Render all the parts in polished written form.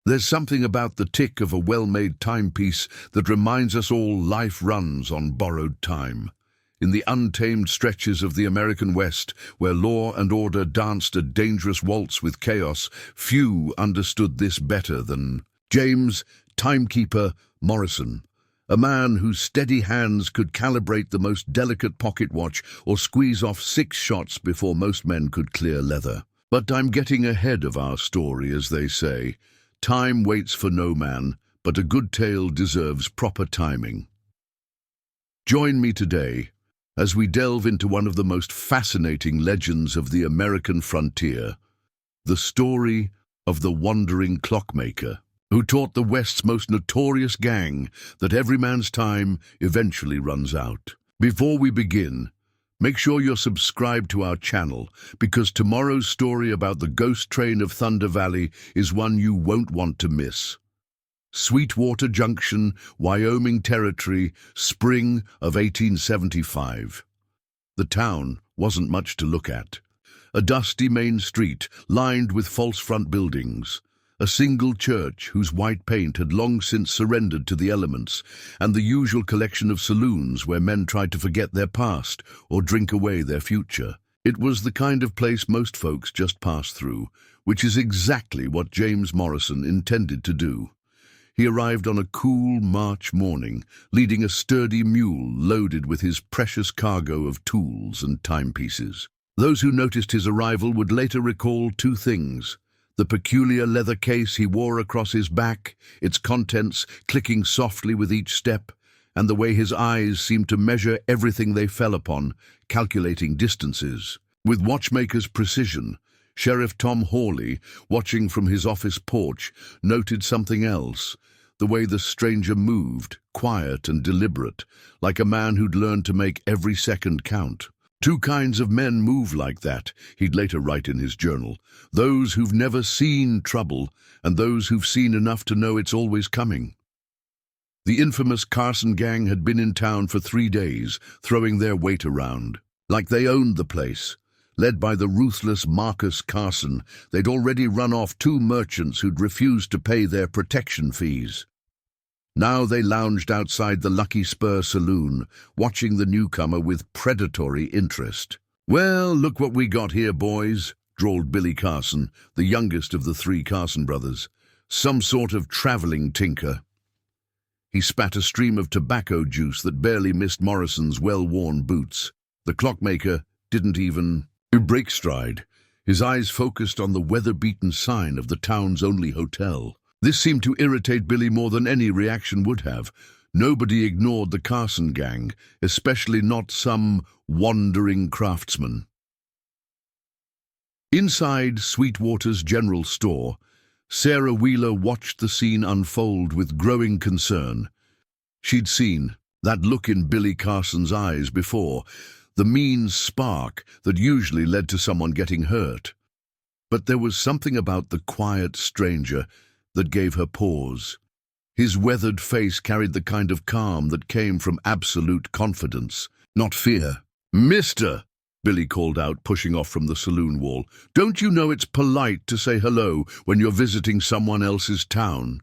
There's something about the tick of a well-made timepiece that reminds us all life runs on borrowed time. In the untamed stretches of the American West, where law and order danced a dangerous waltz with chaos, few understood this better than James, Timekeeper, Morrison, a man whose steady hands could calibrate the most delicate pocket watch or squeeze off 6 shots before most men could clear leather. But I'm getting ahead of our story, as they say. Time waits for no man, but a good tale deserves proper timing. Join me today as we delve into one of the most fascinating legends of the American frontier, the story of the wandering clockmaker, who taught the West's most notorious gang that every man's time eventually runs out. Before we begin, make sure you're subscribed to our channel, because tomorrow's story about the ghost train of Thunder Valley is one you won't want to miss. Sweetwater Junction, Wyoming Territory, spring of 1875. The town wasn't much to look at. A dusty main street lined with false front buildings, a single church whose white paint had long since surrendered to the elements, and the usual collection of saloons where men tried to forget their past or drink away their future. It was the kind of place most folks just passed through, which is exactly what James Morrison intended to do. He arrived on a cool March morning, leading a sturdy mule loaded with his precious cargo of tools and timepieces. Those who noticed his arrival would later recall 2 things: the peculiar leather case he wore across his back, its contents clicking softly with each step, and the way his eyes seemed to measure everything they fell upon, calculating distances. With watchmaker's precision, Sheriff Tom Hawley, watching from his office porch, noted something else: the way the stranger moved, quiet and deliberate, like a man who'd learned to make every second count. 2 kinds of men move like that, he'd later write in his journal: those who've never seen trouble, and those who've seen enough to know it's always coming. The infamous Carson gang had been in town for 3 days, throwing their weight around. Like they owned the place. Led by the ruthless Marcus Carson, they'd already run off 2 merchants who'd refused to pay their protection fees. Now they lounged outside the Lucky Spur saloon, watching the newcomer with predatory interest. "Well, look what we got here, boys," drawled Billy Carson, the youngest of the 3 Carson brothers. "Some sort of traveling tinker." He spat a stream of tobacco juice that barely missed Morrison's well-worn boots. The clockmaker didn't even break stride, his eyes focused on the weather-beaten sign of the town's only hotel. This seemed to irritate Billy more than any reaction would have. Nobody ignored the Carson gang, especially not some wandering craftsman. Inside Sweetwater's general store, Sarah Wheeler watched the scene unfold with growing concern. She'd seen that look in Billy Carson's eyes before, the mean spark that usually led to someone getting hurt. But there was something about the quiet stranger that gave her pause. His weathered face carried the kind of calm that came from absolute confidence, not fear. "Mister," Billy called out, pushing off from the saloon wall, "don't you know it's polite to say hello when you're visiting someone else's town?"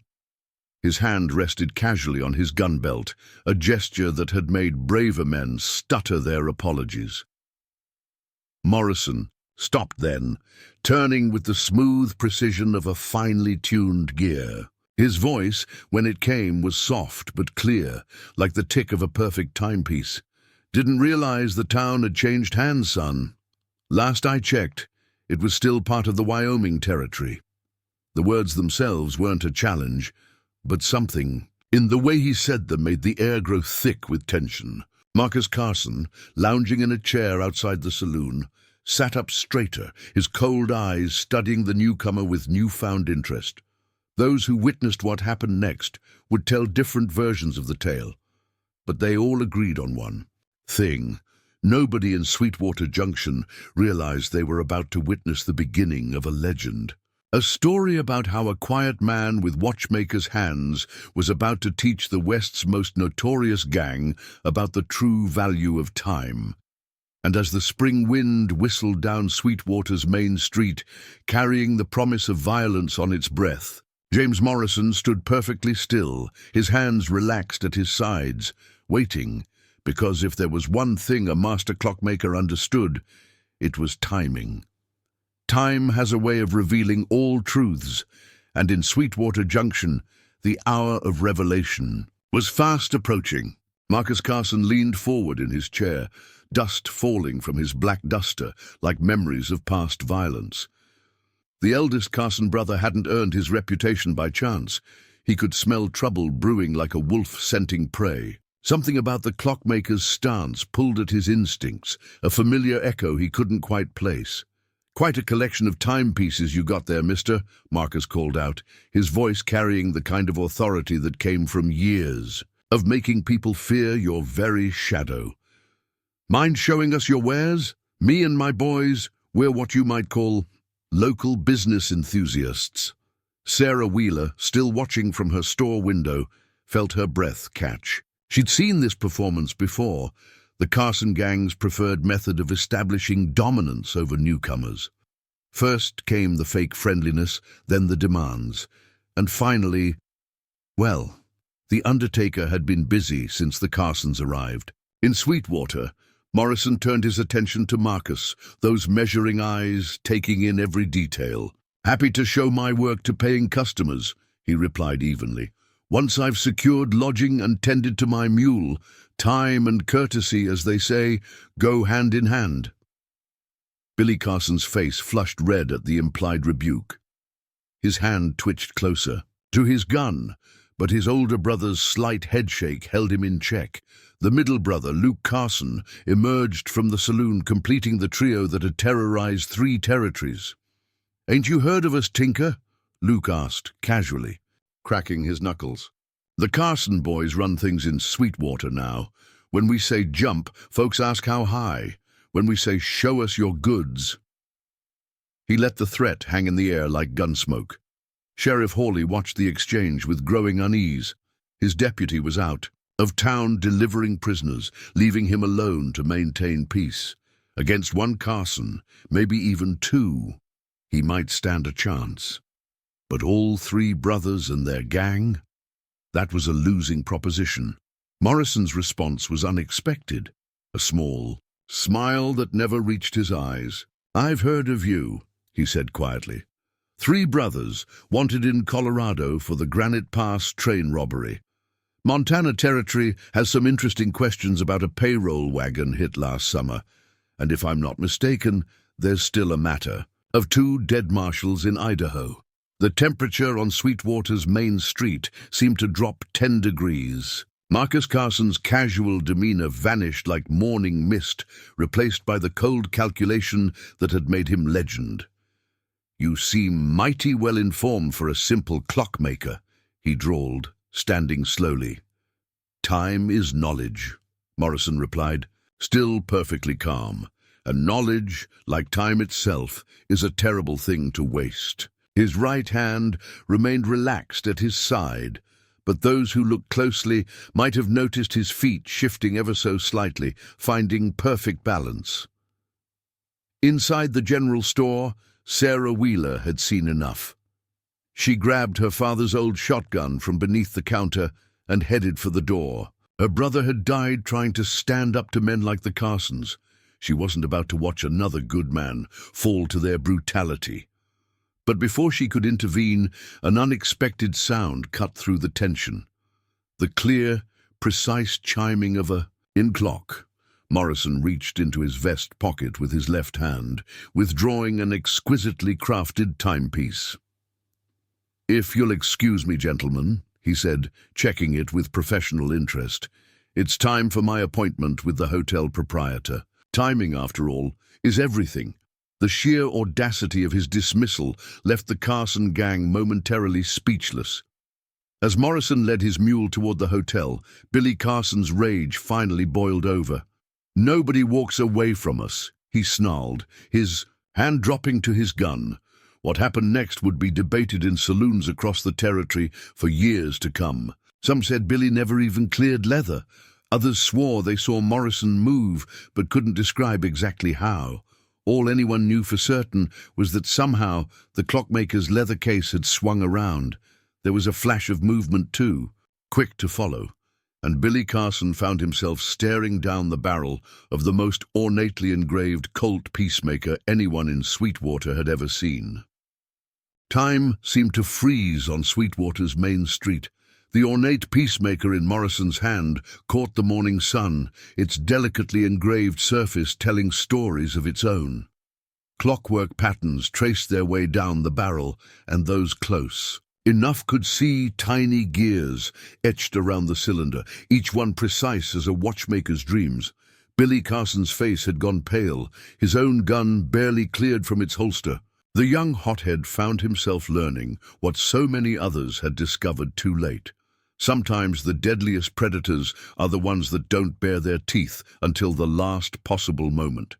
His hand rested casually on his gun belt, a gesture that had made braver men stutter their apologies. Morrison stopped then, turning with the smooth precision of a finely tuned gear. His voice, when it came, was soft but clear, like the tick of a perfect timepiece. "Didn't realize the town had changed hands, son. Last I checked, it was still part of the Wyoming Territory." The words themselves weren't a challenge, but something in the way he said them made the air grow thick with tension. Marcus Carson, lounging in a chair outside the saloon, sat up straighter, his cold eyes studying the newcomer with newfound interest. Those who witnessed what happened next would tell different versions of the tale, but they all agreed on one thing. Nobody in Sweetwater Junction realized they were about to witness the beginning of a legend. A story about how a quiet man with watchmaker's hands was about to teach the West's most notorious gang about the true value of time. And as the spring wind whistled down Sweetwater's main street, carrying the promise of violence on its breath, James Morrison stood perfectly still, his hands relaxed at his sides, waiting, because if there was one thing a master clockmaker understood, it was timing. Time has a way of revealing all truths, and in Sweetwater Junction, the hour of revelation was fast approaching. Marcus Carson leaned forward in his chair, dust falling from his black duster like memories of past violence. The eldest Carson brother hadn't earned his reputation by chance. He could smell trouble brewing like a wolf scenting prey. Something about the clockmaker's stance pulled at his instincts, a familiar echo he couldn't quite place. "Quite a collection of timepieces you got there, mister," Marcus called out, his voice carrying the kind of authority that came from years of making people fear your very shadow. "Mind showing us your wares? Me and my boys, we're what you might call local business enthusiasts." Sarah Wheeler, still watching from her store window, felt her breath catch. She'd seen this performance before, the Carson gang's preferred method of establishing dominance over newcomers. First came the fake friendliness, then the demands, and finally, well, the undertaker had been busy since the Carsons arrived. In Sweetwater, Morrison turned his attention to Marcus, those measuring eyes taking in every detail. "Happy to show my work to paying customers," he replied evenly. "Once I've secured lodging and tended to my mule, time and courtesy, as they say, go hand in hand." Billy Carson's face flushed red at the implied rebuke. His hand twitched closer to his gun, but his older brother's slight headshake held him in check. The middle brother, Luke Carson, emerged from the saloon, completing the trio that had terrorized 3 territories. "Ain't you heard of us, Tinker?" Luke asked, casually, cracking his knuckles. "The Carson boys run things in Sweetwater now. When we say jump, folks ask how high. When we say show us your goods..." He let the threat hang in the air like gunsmoke. Sheriff Hawley watched the exchange with growing unease. His deputy was out of town delivering prisoners, leaving him alone to maintain peace. Against one Carson, maybe even 2, he might stand a chance. But all 3 brothers and their gang? That was a losing proposition. Morrison's response was unexpected, a small smile that never reached his eyes. "I've heard of you," he said quietly. 3 brothers wanted in Colorado for the Granite Pass train robbery. Montana Territory has some interesting questions about a payroll wagon hit last summer, and if I'm not mistaken, there's still a matter of 2 dead marshals in Idaho. The temperature on Sweetwater's main street seemed to drop 10 degrees. Marcus Carson's casual demeanor vanished like morning mist, replaced by the cold calculation that had made him legend. "You seem mighty well informed for a simple clockmaker," he drawled, standing slowly. "Time is knowledge," Morrison replied, still perfectly calm. "And knowledge, like time itself, is a terrible thing to waste." His right hand remained relaxed at his side, but those who looked closely might have noticed his feet shifting ever so slightly, finding perfect balance. Inside the general store, Sarah Wheeler had seen enough. She grabbed her father's old shotgun from beneath the counter and headed for the door. Her brother had died trying to stand up to men like the Carsons. She wasn't about to watch another good man fall to their brutality. But before she could intervene, an unexpected sound cut through the tension. The clear, precise chiming of a clock. Morrison reached into his vest pocket with his left hand, withdrawing an exquisitely crafted timepiece. "If you'll excuse me, gentlemen," he said, checking it with professional interest, "it's time for my appointment with the hotel proprietor. Timing, after all, is everything." The sheer audacity of his dismissal left the Carson gang momentarily speechless. As Morrison led his mule toward the hotel, Billy Carson's rage finally boiled over. "Nobody walks away from us," he snarled, his hand dropping to his gun. What happened next would be debated in saloons across the territory for years to come. Some said Billy never even cleared leather. Others swore they saw Morrison move, but couldn't describe exactly how. All anyone knew for certain was that somehow the clockmaker's leather case had swung around, There was a flash of movement too, quick to follow, and Billy Carson found himself staring down the barrel of the most ornately engraved Colt peacemaker anyone in Sweetwater had ever seen. Time seemed to freeze on Sweetwater's main street. The ornate peacemaker in Morrison's hand caught the morning sun, its delicately engraved surface telling stories of its own. Clockwork patterns traced their way down the barrel, and those close. Enough could see tiny gears etched around the cylinder, each one precise as a watchmaker's dreams. Billy Carson's face had gone pale, his own gun barely cleared from its holster. The young hothead found himself learning what so many others had discovered too late. Sometimes the deadliest predators are the ones that don't bare their teeth until the last possible moment.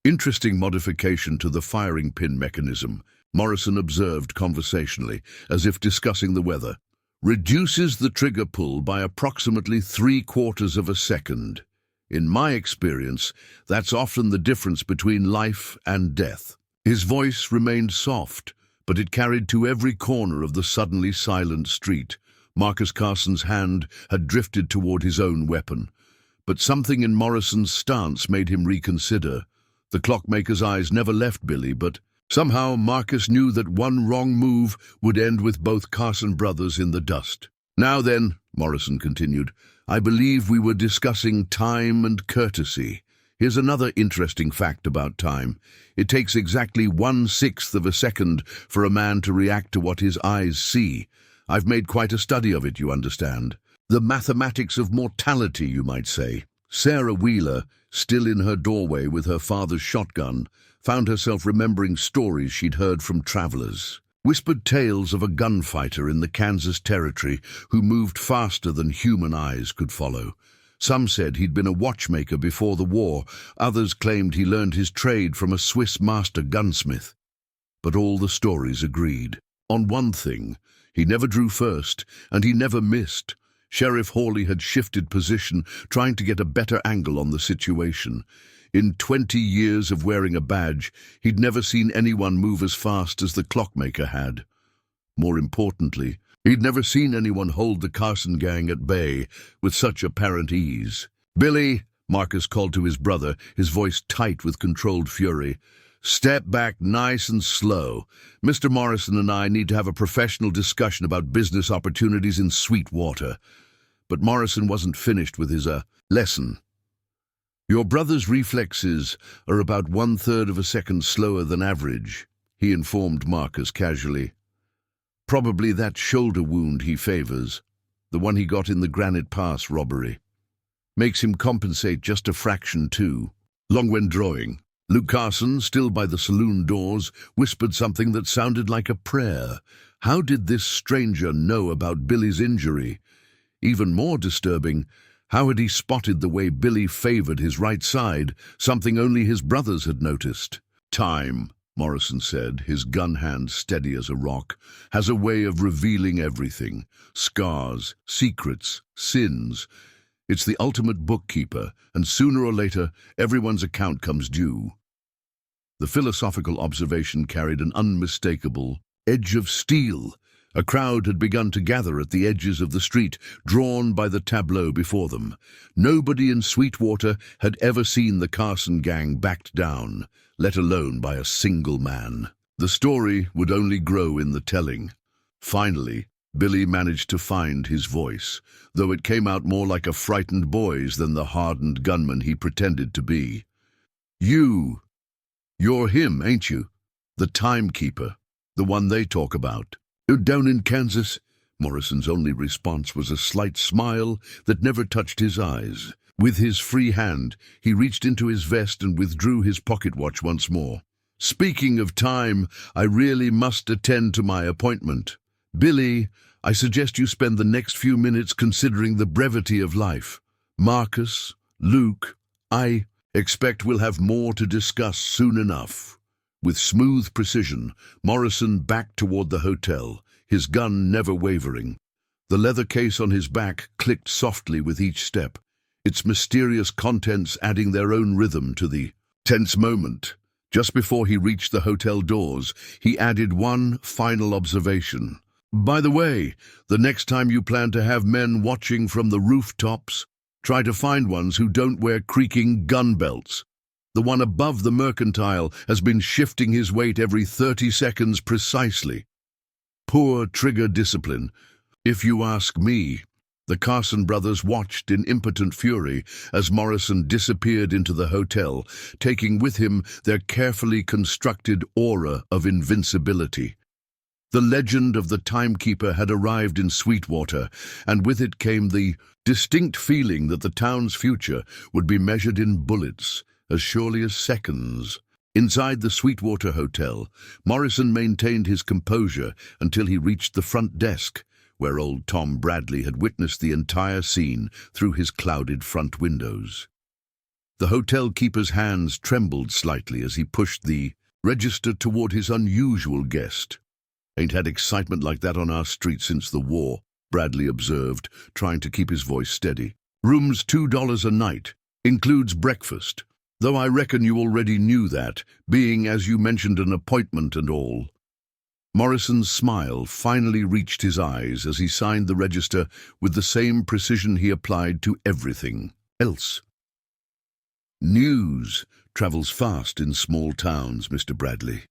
Interesting modification to the firing pin mechanism, Morrison observed conversationally, as if discussing the weather. Reduces the trigger pull by approximately 3/4 of a second. In my experience, that's often the difference between life and death. His voice remained soft, but it carried to every corner of the suddenly silent street. Marcus Carson's hand had drifted toward his own weapon, but something in Morrison's stance made him reconsider. The clockmaker's eyes never left Billy, but somehow Marcus knew that one wrong move would end with both Carson brothers in the dust. "Now then," Morrison continued, "I believe we were discussing time and courtesy. Here's another interesting fact about time. It takes exactly 1/6 of a second for a man to react to what his eyes see. I've made quite a study of it, you understand. The mathematics of mortality, you might say." Sarah Wheeler, still in her doorway with her father's shotgun, found herself remembering stories she'd heard from travelers. Whispered tales of a gunfighter in the Kansas Territory who moved faster than human eyes could follow. Some said he'd been a watchmaker before the war, others claimed he learned his trade from a Swiss master gunsmith. But all the stories agreed on one thing: he never drew first, and he never missed. Sheriff Hawley had shifted position, trying to get a better angle on the situation. In 20 years of wearing a badge, he'd never seen anyone move as fast as the clockmaker had. More importantly, he'd never seen anyone hold the Carson gang at bay with such apparent ease. "Billy," Marcus called to his brother, his voice tight with controlled fury, "step back nice and slow. Mr. Morrison and I need to have a professional discussion about business opportunities in Sweetwater." But Morrison wasn't finished with his lesson. "Your brother's reflexes are about 1/3 of a second slower than average," he informed Marcus casually. "Probably that shoulder wound he favors, the one he got in the Granite Pass robbery. Makes him compensate just a fraction too." Long when drawing, Luke Carson, still by the saloon doors, whispered something that sounded like a prayer. How did this stranger know about Billy's injury? Even more disturbing, how had he spotted the way Billy favored his right side, something only his brothers had noticed? "Time," Morrison said, his gun hand steady as a rock, "has a way of revealing everything. Scars, secrets, sins. It's the ultimate bookkeeper, and sooner or later, everyone's account comes due." The philosophical observation carried an unmistakable edge of steel. A crowd had begun to gather at the edges of the street, drawn by the tableau before them. Nobody in Sweetwater had ever seen the Carson gang backed down, let alone by a single man. The story would only grow in the telling. Finally, Billy managed to find his voice, though it came out more like a frightened boy's than the hardened gunman he pretended to be. You're him, ain't you? The Timekeeper, the one they talk about." "Down in Kansas?" Morrison's only response was a slight smile that never touched his eyes. With his free hand, he reached into his vest and withdrew his pocket watch once more. "Speaking of time, I really must attend to my appointment. Billy, I suggest you spend the next few minutes considering the brevity of life. Marcus, Luke, I expect we'll have more to discuss soon enough." With smooth precision, Morrison backed toward the hotel, his gun never wavering. The leather case on his back clicked softly with each step, its mysterious contents adding their own rhythm to the tense moment. Just before he reached the hotel doors, he added one final observation. By the way, the next time you plan to have men watching from the rooftops, try to find ones who don't wear creaking gun belts. The one above the mercantile has been shifting his weight every 30 seconds precisely. Poor trigger discipline, if you ask me. The Carson brothers watched in impotent fury as Morrison disappeared into the hotel, taking with him their carefully constructed aura of invincibility. The legend of the Timekeeper had arrived in Sweetwater, and with it came the distinct feeling that the town's future would be measured in bullets, as surely as seconds. Inside the Sweetwater Hotel, Morrison maintained his composure until he reached the front desk, where old Tom Bradley had witnessed the entire scene through his clouded front windows. The hotel keeper's hands trembled slightly as he pushed the register toward his unusual guest. "Ain't had excitement like that on our street since the war," Bradley observed, trying to keep his voice steady. "Room's $2 a night, includes breakfast, though I reckon you already knew that, being, as you mentioned, an appointment and all." Morrison's smile finally reached his eyes as he signed the register with the same precision he applied to everything else. "News travels fast in small towns, Mr. Bradley.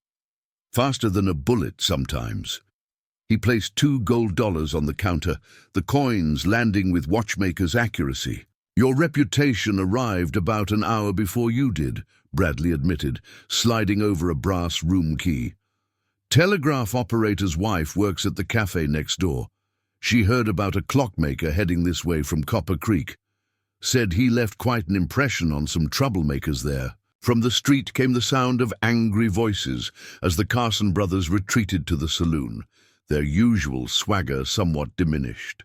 Faster than a bullet sometimes." He placed $2 on the counter, the coins landing with watchmaker's accuracy. "Your reputation arrived about an hour before you did," Bradley admitted, sliding over a brass room key. "Telegraph operator's wife works at the cafe next door. She heard about a clockmaker heading this way from Copper Creek. Said he left quite an impression on some troublemakers there." From the street came the sound of angry voices as the Carson brothers retreated to the saloon, their usual swagger somewhat diminished.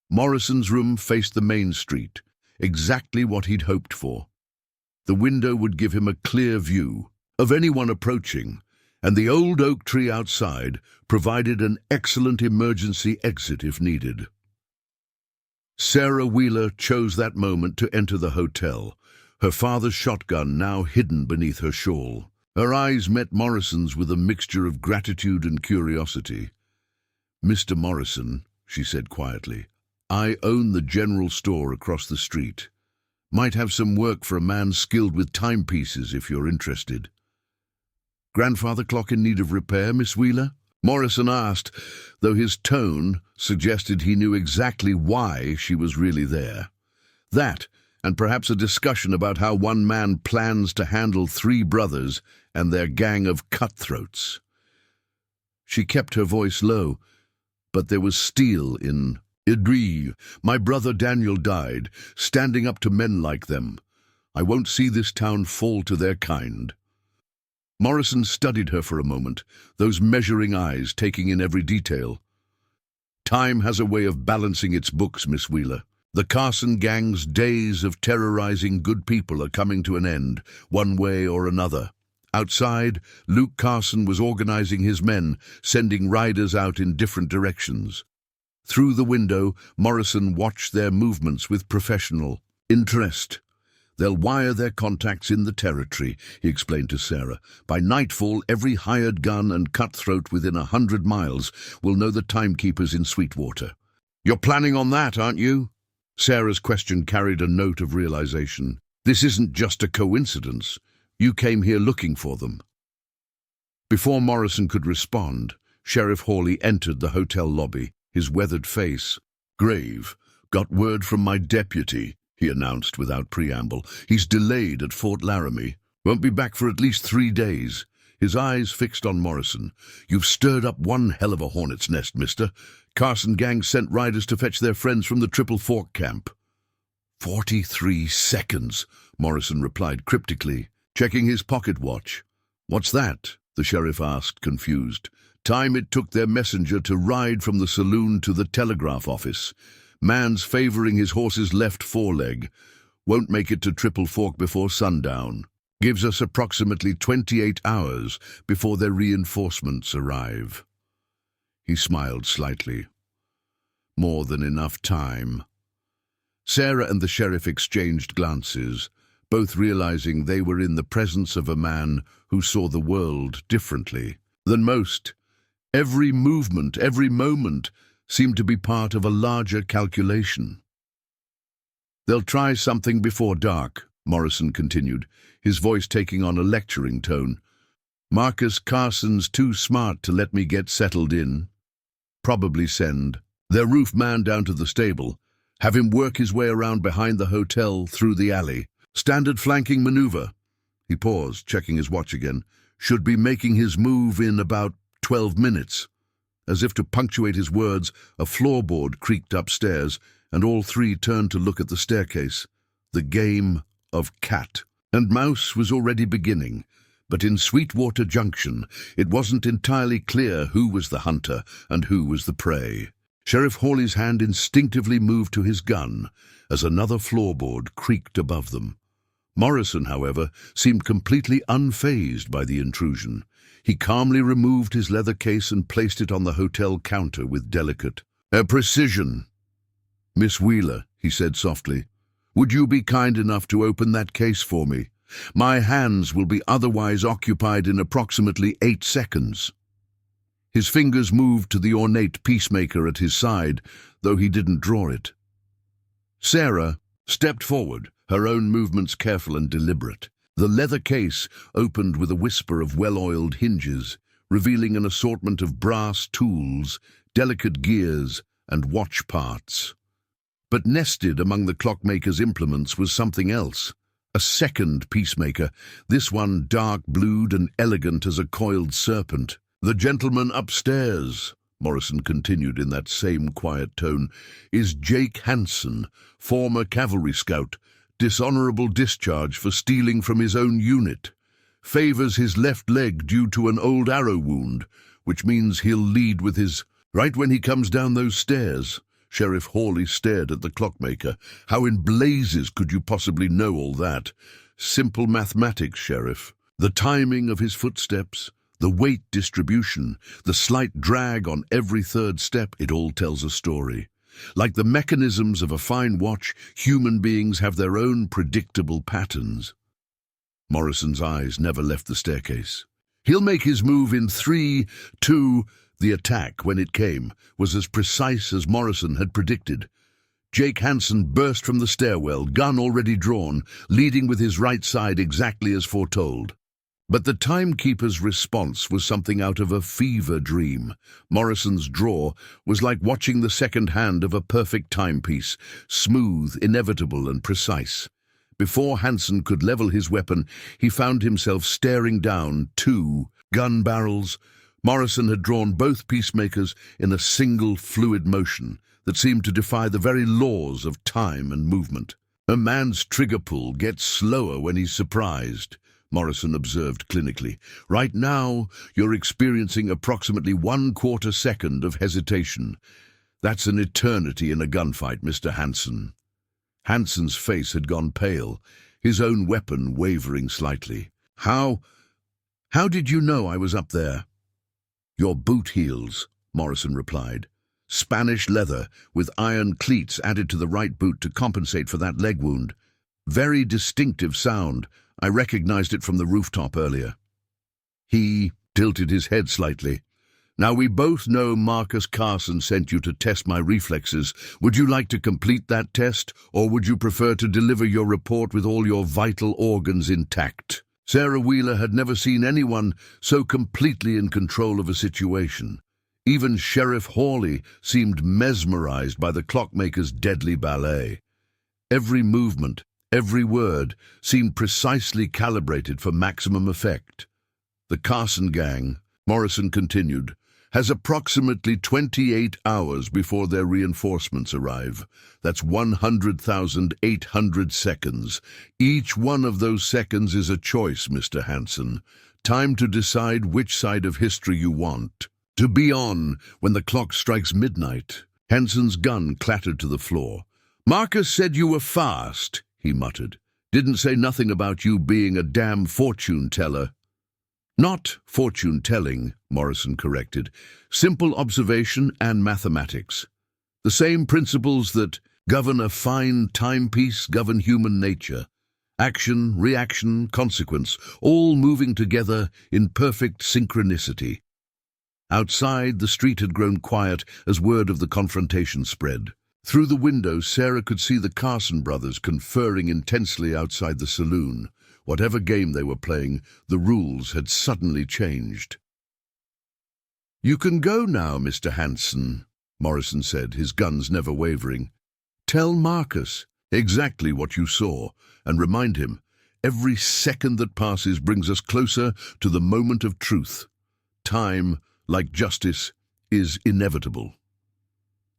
Morrison's room faced the main street, exactly what he'd hoped for. The window would give him a clear view of anyone approaching, and the old oak tree outside provided an excellent emergency exit if needed. Sarah Wheeler chose that moment to enter the hotel, her father's shotgun now hidden beneath her shawl. Her eyes met Morrison's with a mixture of gratitude and curiosity. "Mr. Morrison," she said quietly, "I own the general store across the street. Might have some work for a man skilled with timepieces if you're interested." "Grandfather clock in need of repair, Miss Wheeler?" Morrison asked, though his tone suggested he knew exactly why she was really there. That, and perhaps a discussion about how one man plans to handle 3 brothers and their gang of cutthroats. She kept her voice low, but there was steel in it. "My brother Daniel died, standing up to men like them. I won't see this town fall to their kind." Morrison studied her for a moment, those measuring eyes taking in every detail. "Time has a way of balancing its books, Miss Wheeler. The Carson gang's days of terrorizing good people are coming to an end, one way or another. Outside, Luke Carson was organizing his men, sending riders out in different directions. Through the window, Morrison watched their movements with professional interest. "They'll wire their contacts in the territory," he explained to Sarah. "By nightfall, every hired gun and cutthroat within 100 miles will know the Timekeeper's in Sweetwater." "You're planning on that, aren't you?" Sarah's question carried a note of realization. "This isn't just a coincidence. You came here looking for them." Before Morrison could respond, Sheriff Hawley entered the hotel lobby, his weathered face grave. "Got word from my deputy," he announced without preamble. "He's delayed at Fort Laramie. Won't be back for at least 3 days. His eyes fixed on Morrison. "You've stirred up one hell of a hornet's nest, mister. Carson gang sent riders to fetch their friends from the Triple Fork camp." 43 seconds, Morrison replied cryptically, checking his pocket watch. "What's that?" the sheriff asked, confused. "Time it took their messenger to ride from the saloon to the telegraph office. Man's favoring his horse's left foreleg. Won't make it to Triple Fork before sundown. Gives us approximately 28 hours before their reinforcements arrive." He smiled slightly. More than enough time. Sarah and the sheriff exchanged glances, both realizing they were in the presence of a man who saw the world differently than most. Every movement, every moment seemed to be part of a larger calculation. "They'll try something before dark," Morrison continued, his voice taking on a lecturing tone. "Marcus Carson's too smart to let me get settled in. Probably send their roof man down to the stable, have him work his way around behind the hotel through the alley. Standard flanking maneuver." He paused, checking his watch again. "Should be making his move in about 12 minutes. As if to punctuate his words, a floorboard creaked upstairs, and all three turned to look at the staircase. The game of cat and mouse was already beginning, but in Sweetwater Junction it wasn't entirely clear who was the hunter and who was the prey. Sheriff Hawley's hand instinctively moved to his gun as another floorboard creaked above them. Morrison, however, seemed completely unfazed by the intrusion. He calmly removed his leather case and placed it on the hotel counter with delicate precision. "Miss Wheeler," he said softly, "would you be kind enough to open that case for me? My hands will be otherwise occupied in approximately 8 seconds. His fingers moved to the ornate peacemaker at his side, though he didn't draw it. Sarah stepped forward, her own movements careful and deliberate. The leather case opened with a whisper of well-oiled hinges, revealing an assortment of brass tools, delicate gears, and watch parts. But nested among the clockmaker's implements was something else. A second peacemaker, this one dark-blued and elegant as a coiled serpent. "The gentleman upstairs," Morrison continued in that same quiet tone, "is Jake Hansen, former cavalry scout, dishonorable discharge for stealing from his own unit. Favors his left leg due to an old arrow wound, which means he'll lead with his right when he comes down those stairs." Sheriff Hawley stared at the clockmaker. "How in blazes could you possibly know all that?" "Simple mathematics, Sheriff. The timing of his footsteps, the weight distribution, the slight drag on every third step, it all tells a story. Like the mechanisms of a fine watch, human beings have their own predictable patterns." Morrison's eyes never left the staircase. "He'll make his move in 3, 2... The attack, when it came, was as precise as Morrison had predicted. Jake Hansen burst from the stairwell, gun already drawn, leading with his right side exactly as foretold. But the Timekeeper's response was something out of a fever dream. Morrison's draw was like watching the second hand of a perfect timepiece, smooth, inevitable, and precise. Before Hansen could level his weapon, he found himself staring down 2 gun barrels. Morrison had drawn both peacemakers in a single fluid motion that seemed to defy the very laws of time and movement. "A man's trigger pull gets slower when he's surprised," Morrison observed clinically. "Right now, you're experiencing approximately 1/4 second of hesitation. That's an eternity in a gunfight, Mr. Hansen." Hansen's face had gone pale, his own weapon wavering slightly. How did you know I was up there?" "Your boot heels," Morrison replied. "Spanish leather, with iron cleats added to the right boot to compensate for that leg wound. Very distinctive sound. I recognized it from the rooftop earlier." He tilted his head slightly. "Now we both know Marcus Carson sent you to test my reflexes. Would you like to complete that test, or would you prefer to deliver your report with all your vital organs intact?" Sarah Wheeler had never seen anyone so completely in control of a situation. Even Sheriff Hawley seemed mesmerized by the clockmaker's deadly ballet. Every movement, every word, seemed precisely calibrated for maximum effect. "The Carson gang," Morrison continued, "has approximately 28 hours before their reinforcements arrive. That's 100,800 seconds. Each one of those seconds is a choice, Mr. Hansen. Time to decide which side of history you want to be on when the clock strikes midnight." Hansen's gun clattered to the floor. "Marcus said you were fast," he muttered. "Didn't say nothing about you being a damn fortune-teller." "Not fortune-telling," Morrison corrected. "Simple observation and mathematics. The same principles that govern a fine timepiece govern human nature. Action, reaction, consequence, all moving together in perfect synchronicity." Outside, the street had grown quiet as word of the confrontation spread. Through the window, Sarah could see the Carson brothers conferring intensely outside the saloon. Whatever game they were playing, the rules had suddenly changed. "You can go now, Mr. Hanson," Morrison said, his guns never wavering. "Tell Marcus exactly what you saw, and remind him, every second that passes brings us closer to the moment of truth. Time, like justice, is inevitable."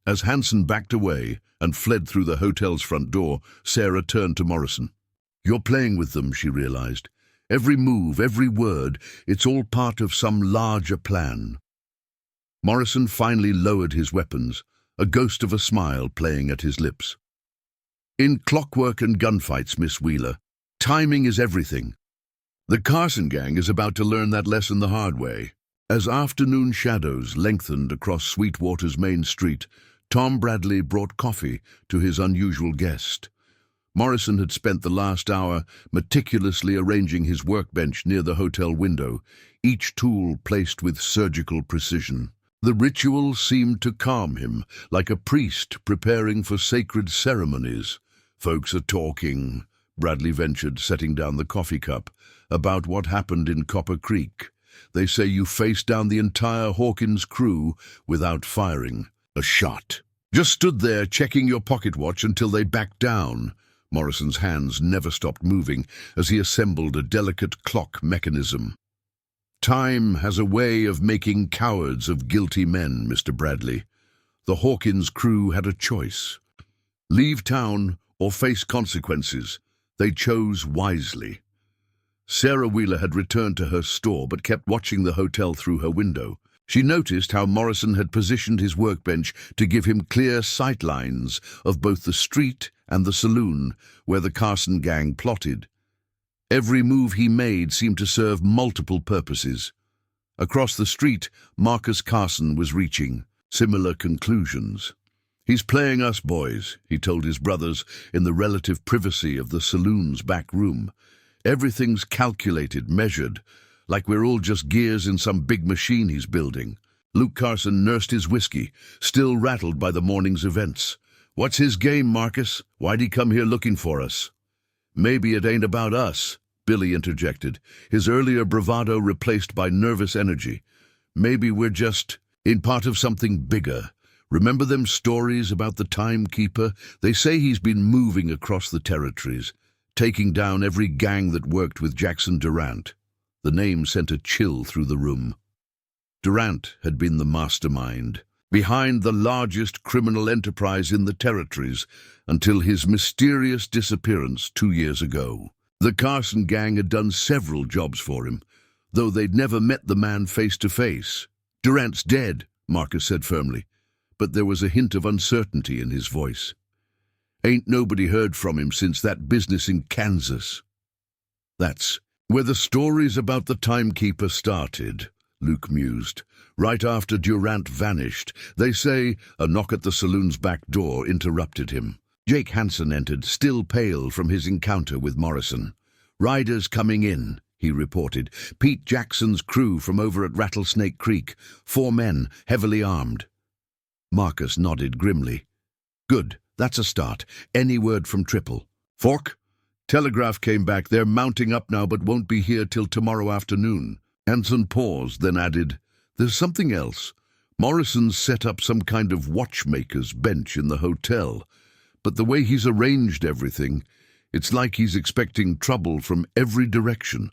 As Hanson backed away and fled through the hotel's front door, Sarah turned to Morrison. "You're playing with them," she realized. "Every move, every word, it's all part of some larger plan." Morrison finally lowered his weapons, a ghost of a smile playing at his lips. "In clockwork and gunfights, Miss Wheeler, timing is everything. The Carson gang is about to learn that lesson the hard way." As afternoon shadows lengthened across Sweetwater's main street, Tom Bradley brought coffee to his unusual guest. Morrison had spent the last hour meticulously arranging his workbench near the hotel window, each tool placed with surgical precision. The ritual seemed to calm him, like a priest preparing for sacred ceremonies. "Folks are talking," Bradley ventured, setting down the coffee cup, "about what happened in Copper Creek. They say you faced down the entire Hawkins crew without firing a shot. Just stood there checking your pocket watch until they backed down." Morrison's hands never stopped moving as he assembled a delicate clock mechanism. "Time has a way of making cowards of guilty men, Mr. Bradley. The Hawkins crew had a choice. Leave town or face consequences. They chose wisely." Sarah Wheeler had returned to her store but kept watching the hotel through her window. She noticed how Morrison had positioned his workbench to give him clear sightlines of both the street and the saloon where the Carson gang plotted. Every move he made seemed to serve multiple purposes. Across the street, Marcus Carson was reaching similar conclusions. "He's playing us, boys," he told his brothers in the relative privacy of the saloon's back room. "Everything's calculated, measured, like we're all just gears in some big machine he's building." Luke Carson nursed his whiskey, still rattled by the morning's events. "What's his game, Marcus? Why'd he come here looking for us?" "Maybe it ain't about us," Billy interjected, his earlier bravado replaced by nervous energy. "Maybe we're just in part of something bigger. Remember them stories about the Timekeeper? They say he's been moving across the territories, taking down every gang that worked with Jackson Durant." The name sent a chill through the room. Durant had been the mastermind behind the largest criminal enterprise in the territories until his mysterious disappearance 2 years ago. The Carson gang had done several jobs for him, though they'd never met the man face to face. "Durant's dead," Marcus said firmly, but there was a hint of uncertainty in his voice. "Ain't nobody heard from him since that business in Kansas." "That's where the stories about the Timekeeper started," Luke mused. "Right after Durant vanished, they say." A knock at the saloon's back door interrupted him. Jake Hansen entered, still pale from his encounter with Morrison. "Riders coming in," he reported. "Pete Jackson's crew from over at Rattlesnake Creek. 4 men, heavily armed." Marcus nodded grimly. "Good, that's a start. Any word from Triple?" "Fork? Telegraph came back. They're mounting up now but won't be here till tomorrow afternoon." Hansen paused, then added, "There's something else. Morrison's set up some kind of watchmaker's bench in the hotel, but the way he's arranged everything, it's like he's expecting trouble from every direction."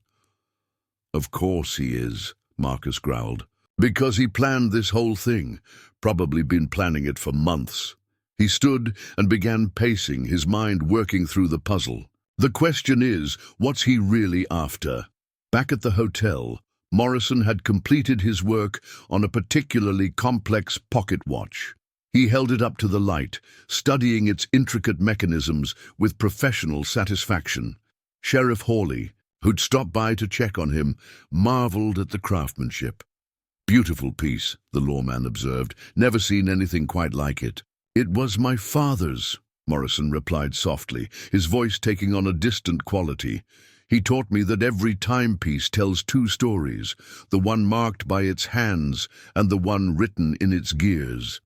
"Of course he is," Marcus growled, "because he planned this whole thing, probably been planning it for months." He stood and began pacing, his mind working through the puzzle. The question is, what's he really after? Back at the hotel, Morrison had completed his work on a particularly complex pocket watch. He held it up to the light, studying its intricate mechanisms with professional satisfaction. Sheriff Hawley, who'd stopped by to check on him, marveled at the craftsmanship. "Beautiful piece," the lawman observed. "Never seen anything quite like it." "It was my father's," Morrison replied softly, his voice taking on a distant quality. He taught me that every timepiece tells two stories, the one marked by its hands and the one written in its gears.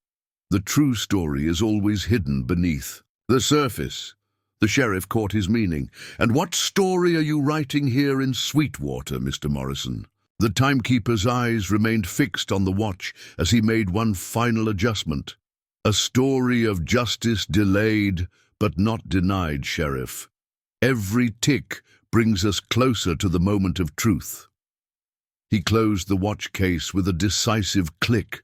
The true story is always hidden beneath the surface. The sheriff caught his meaning. "And what story are you writing here in Sweetwater, Mr. Morrison?" The timekeeper's eyes remained fixed on the watch as he made one final adjustment. "A story of justice delayed, but not denied, Sheriff. Every tick brings us closer to the moment of truth." He closed the watch case with a decisive click.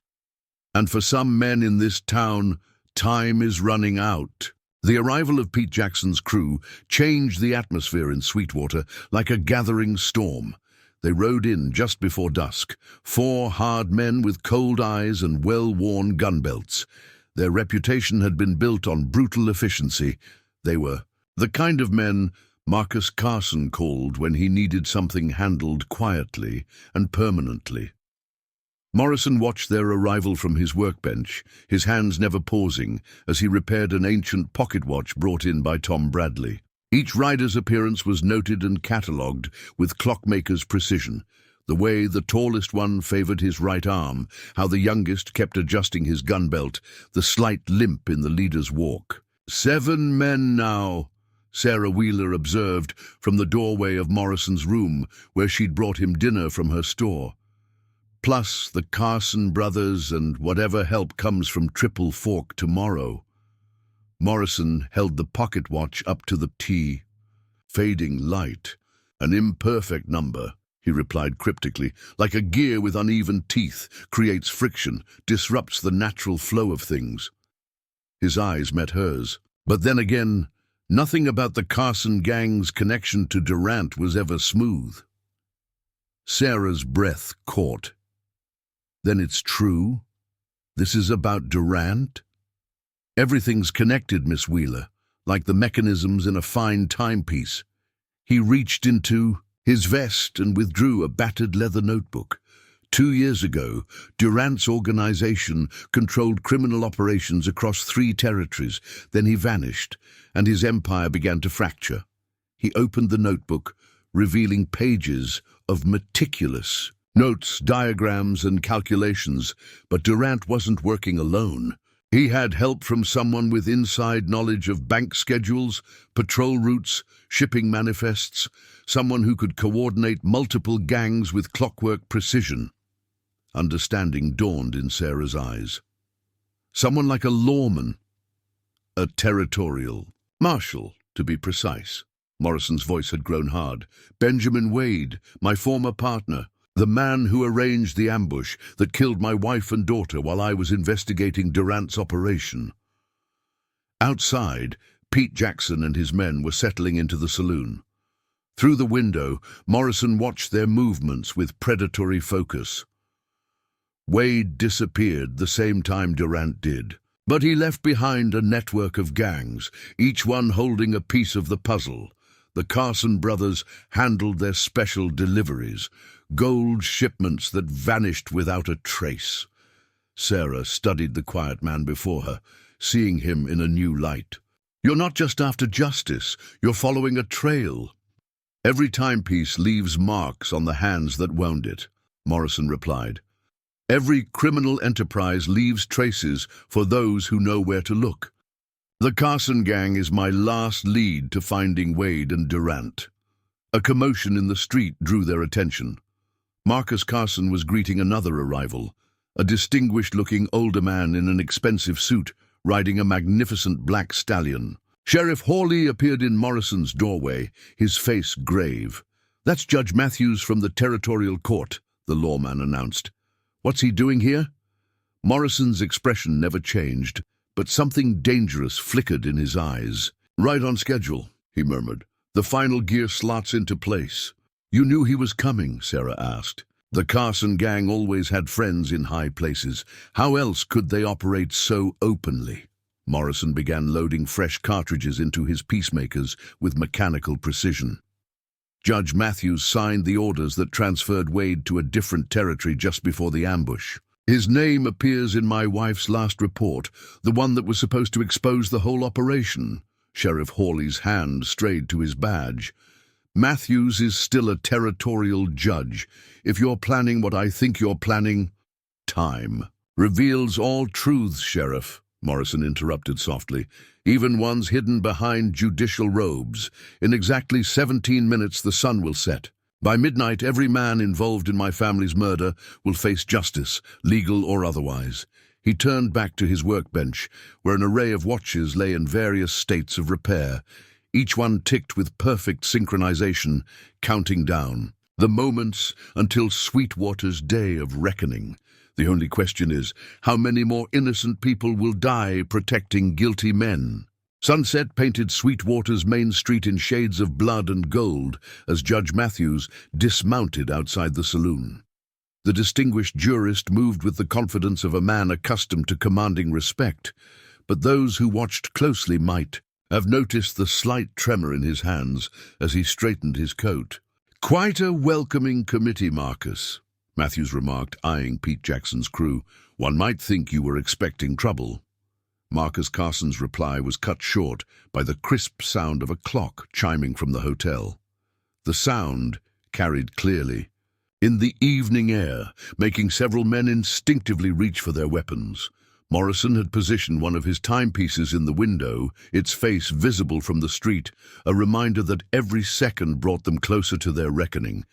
"And for some men in this town, time is running out." The arrival of Pete Jackson's crew changed the atmosphere in Sweetwater like a gathering storm. They rode in just before dusk, 4 hard men with cold eyes and well-worn gun belts. Their reputation had been built on brutal efficiency. They were the kind of men Marcus Carson called when he needed something handled quietly and permanently. Morrison watched their arrival from his workbench, his hands never pausing, as he repaired an ancient pocket watch brought in by Tom Bradley. Each rider's appearance was noted and catalogued with Clockmaker's precision. The way the tallest one favored his right arm, how the youngest kept adjusting his gun belt, the slight limp in the leader's walk. 7 men now, Sarah Wheeler observed from the doorway of Morrison's room, where she'd brought him dinner from her store. Plus the Carson brothers and whatever help comes from Triple Fork tomorrow. Morrison held the pocket watch up to the T. "Fading light, an imperfect number," he replied cryptically, "like a gear with uneven teeth, creates friction, disrupts the natural flow of things." His eyes met hers. But then again, nothing about the Carson gang's connection to Durant was ever smooth. Sarah's breath caught. "Then it's true? This is about Durant?" "Everything's connected, Miss Wheeler, like the mechanisms in a fine timepiece." He reached into his vest and withdrew a battered leather notebook. 2 years ago, Durant's organization controlled criminal operations across 3 territories. Then he vanished, and his empire began to fracture. He opened the notebook, revealing pages of meticulous notes, diagrams, and calculations. But Durant wasn't working alone. He had help from someone with inside knowledge of bank schedules, patrol routes, shipping manifests, someone who could coordinate multiple gangs with clockwork precision. Understanding dawned in Sarah's eyes. Someone like a lawman, a territorial marshal, to be precise. Morrison's voice had grown hard. "Benjamin Wade, my former partner, the man who arranged the ambush that killed my wife and daughter while I was investigating Durant's operation." Outside, Pete Jackson and his men were settling into the saloon. Through the window, Morrison watched their movements with predatory focus. Wade disappeared the same time Durant did, but he left behind a network of gangs, each one holding a piece of the puzzle. The Carson brothers handled their special deliveries, gold shipments that vanished without a trace. Sarah studied the quiet man before her, seeing him in a new light. "You're not just after justice, you're following a trail." "Every timepiece leaves marks on the hands that wound it," Morrison replied. "Every criminal enterprise leaves traces for those who know where to look. The Carson gang is my last lead to finding Wade and Durant." A commotion in the street drew their attention. Marcus Carson was greeting another arrival, a distinguished-looking older man in an expensive suit, riding a magnificent black stallion. Sheriff Hawley appeared in Morrison's doorway, his face grave. "That's Judge Matthews from the Territorial Court," the lawman announced. "What's he doing here?" Morrison's expression never changed, but something dangerous flickered in his eyes. "Right on schedule," he murmured. "The final gear slots into place." "You knew he was coming?" Sarah asked. "The Carson gang always had friends in high places. How else could they operate so openly?" Morrison began loading fresh cartridges into his peacemakers with mechanical precision. Judge Matthews signed the orders that transferred Wade to a different territory just before the ambush. "His name appears in my wife's last report, the one that was supposed to expose the whole operation." Sheriff Hawley's hand strayed to his badge. Matthews is still a territorial judge. If you're planning what I think you're planning, time reveals all truths, Sheriff, Morrison interrupted softly, even ones hidden behind judicial robes. In exactly 17 minutes the sun will set. By midnight, every man involved in my family's murder will face justice, legal or otherwise. He turned back to his workbench, where an array of watches lay in various states of repair. Each one ticked with perfect synchronization, counting down. The moments until Sweetwater's day of reckoning. The only question is, how many more innocent people will die protecting guilty men? Sunset painted Sweetwater's main street in shades of blood and gold as Judge Matthews dismounted outside the saloon. The distinguished jurist moved with the confidence of a man accustomed to commanding respect, but those who watched closely might have noticed the slight tremor in his hands as he straightened his coat. "Quite a welcoming committee, Marcus," Matthews remarked, eyeing Pete Jackson's crew. "One might think you were expecting trouble." Marcus Carson's reply was cut short by the crisp sound of a clock chiming from the hotel. The sound carried clearly in the evening air, making several men instinctively reach for their weapons. Morrison had positioned one of his timepieces in the window, its face visible from the street, a reminder that every second brought them closer to their reckoning.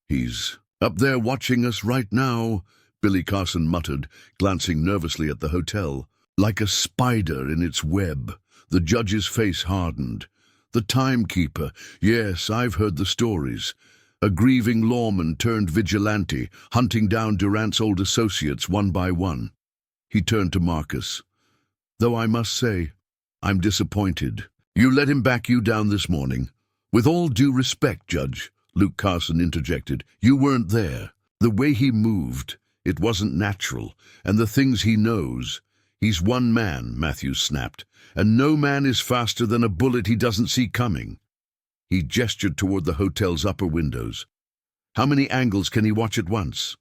"He's up there watching us right now," Billy Carson muttered, glancing nervously at the hotel. Like a spider in its web, the judge's face hardened. "The Timekeeper, yes, I've heard the stories. A grieving lawman turned vigilante, hunting down Durant's old associates one by one." He turned to Marcus. "Though I must say, I'm disappointed. You let him back you down this morning." "With all due respect, Judge," Luke Carson interjected, "you weren't there. The way he moved, it wasn't natural, and the things he knows—" "He's one man," Matthews snapped, "and no man is faster than a bullet he doesn't see coming." He gestured toward the hotel's upper windows. "How many angles can he watch at once?"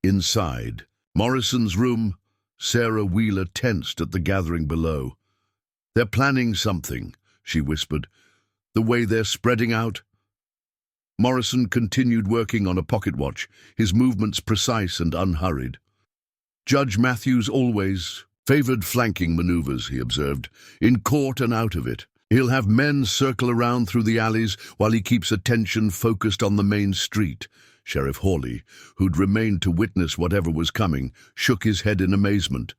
Inside Morrison's room, Sarah Wheeler tensed at the gathering below. "They're planning something," she whispered. "The way they're spreading out." Morrison continued working on a pocket watch, his movements precise and unhurried. "Judge Matthews always favored flanking maneuvers," he observed, "in court and out of it. He'll have men circle around through the alleys while he keeps attention focused on the main street." Sheriff Hawley, who'd remained to witness whatever was coming, shook his head in amazement.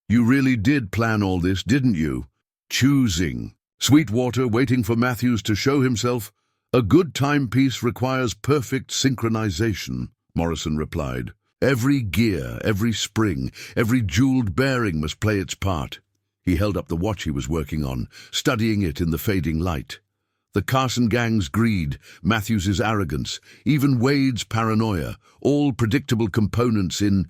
"You really did plan all this, didn't you? Choosing Sweetwater, waiting for Matthews to show himself? A good timepiece requires perfect synchronization," Morrison replied. "Every gear, every spring, every jeweled bearing must play its part." He held up the watch he was working on, studying it in the fading light. The Carson gang's greed, Matthews's arrogance, even Wade's paranoia, all predictable components in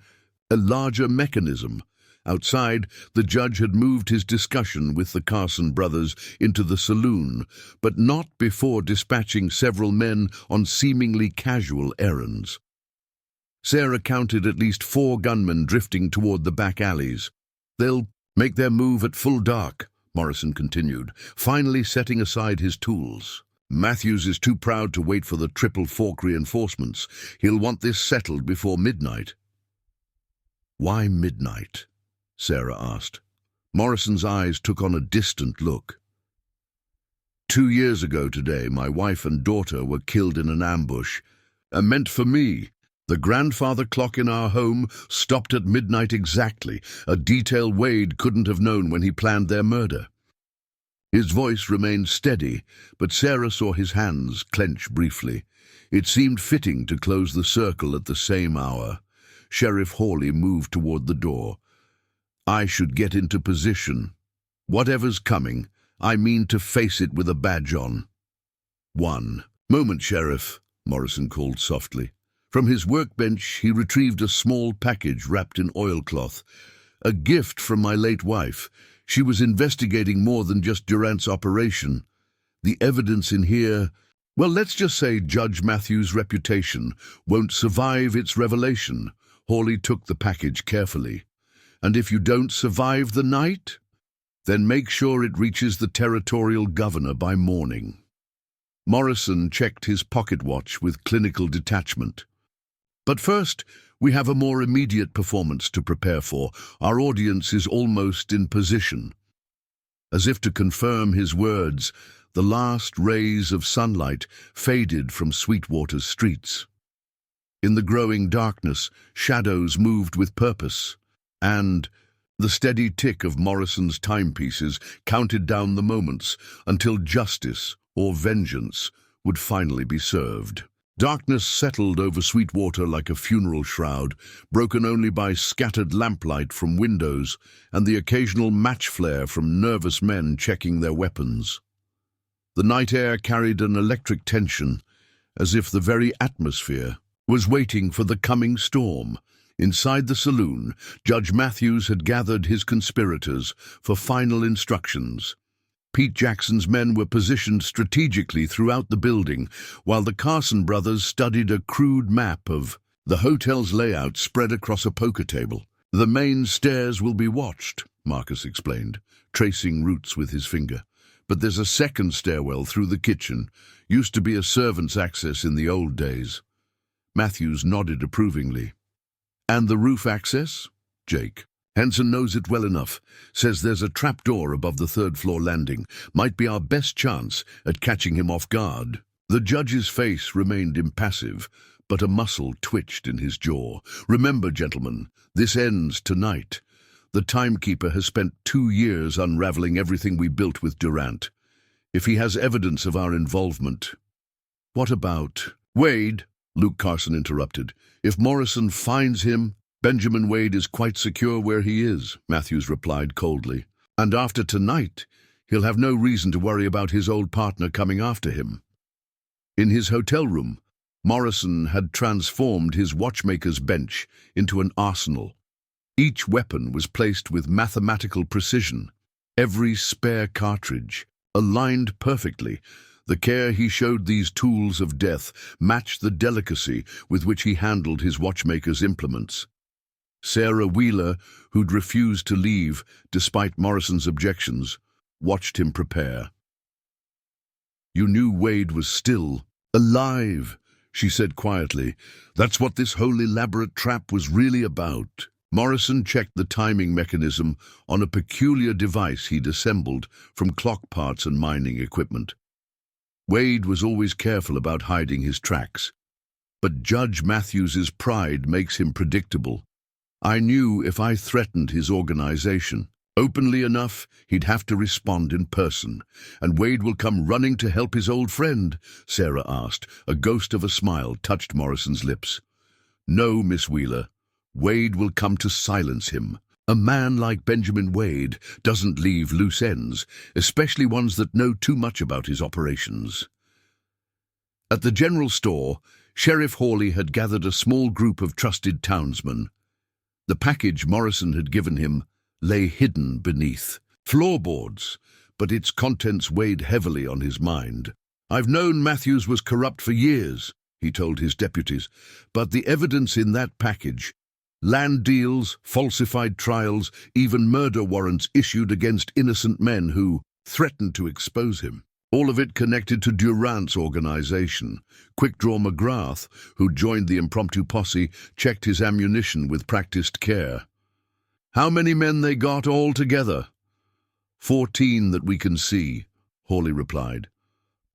a larger mechanism. Outside, the judge had moved his discussion with the Carson brothers into the saloon, but not before dispatching several men on seemingly casual errands. Sarah counted at least 4 gunmen drifting toward the back alleys. "They'll make their move at full dark," Morrison continued, finally setting aside his tools. "Matthews is too proud to wait for the Triple Fork reinforcements. He'll want this settled before midnight." "Why midnight?" Sarah asked. Morrison's eyes took on a distant look. 2 years ago today, my wife and daughter were killed in an ambush. Meant for me. The grandfather clock in our home stopped at midnight exactly, a detail Wade couldn't have known when he planned their murder." His voice remained steady, but Sarah saw his hands clench briefly. It seemed fitting to close the circle at the same hour. Sheriff Hawley moved toward the door. "I should get into position. Whatever's coming, I mean to face it with a badge on." "One moment, Sheriff," Morrison called softly. From his workbench, he retrieved a small package wrapped in oilcloth. "A gift from my late wife. She was investigating more than just Durant's operation. The evidence in here, well, let's just say Judge Matthews' reputation won't survive its revelation." Hawley took the package carefully. "And if you don't survive the night, then make sure it reaches the territorial governor by morning." Morrison checked his pocket watch with clinical detachment. But first, we have a more immediate performance to prepare for. Our audience is almost in position. As if to confirm his words, the last rays of sunlight faded from Sweetwater's streets. In the growing darkness, shadows moved with purpose, and the steady tick of Morrison's timepieces counted down the moments until justice or vengeance would finally be served. Darkness settled over Sweetwater like a funeral shroud, broken only by scattered lamplight from windows and the occasional match flare from nervous men checking their weapons. The night air carried an electric tension, as if the very atmosphere was waiting for the coming storm. Inside the saloon, Judge Matthews had gathered his conspirators for final instructions. Pete Jackson's men were positioned strategically throughout the building, while the Carson brothers studied a crude map of the hotel's layout spread across a poker table. "The main stairs will be watched," Marcus explained, tracing routes with his finger. "But there's a second stairwell through the kitchen. Used to be a servant's access in the old days." Matthews nodded approvingly. "And the roof access?" Jake. "Henson knows it well enough. Says there's a trapdoor above the third-floor landing. Might be our best chance at catching him off guard." The judge's face remained impassive, but a muscle twitched in his jaw. "Remember, gentlemen, this ends tonight. The Timekeeper has spent 2 years unraveling everything we built with Durant. If he has evidence of our involvement..." "What about Wade?" Luke Carson interrupted. "If Morrison finds him, Benjamin Wade is quite secure where he is," Matthews replied coldly. "And after tonight, he'll have no reason to worry about his old partner coming after him." In his hotel room, Morrison had transformed his watchmaker's bench into an arsenal. Each weapon was placed with mathematical precision, every spare cartridge aligned perfectly. The care he showed these tools of death matched the delicacy with which he handled his watchmaker's implements. Sarah Wheeler, who'd refused to leave despite Morrison's objections, watched him prepare. "You knew Wade was still alive," she said quietly. "That's what this whole elaborate trap was really about." Morrison checked the timing mechanism on a peculiar device he'd assembled from clock parts and mining equipment. Wade was always careful about hiding his tracks, but Judge Matthews's pride makes him predictable. "I knew if I threatened his organization openly enough, he'd have to respond in person. And Wade will come running to help his old friend?" Sarah asked. A ghost of a smile touched Morrison's lips. "No, Miss Wheeler. Wade will come to silence him. A man like Benjamin Wade doesn't leave loose ends, especially ones that know too much about his operations." At the general store, Sheriff Hawley had gathered a small group of trusted townsmen. The package Morrison had given him lay hidden beneath floorboards, but its contents weighed heavily on his mind. "I've known Matthews was corrupt for years," he told his deputies, "but the evidence in that package, land deals, falsified trials, even murder warrants issued against innocent men who threatened to expose him. All of it connected to Durant's organization. Quickdraw McGrath, who joined the impromptu posse, checked his ammunition with practiced care. How many men they got all together?" 14 that we can see," Hawley replied.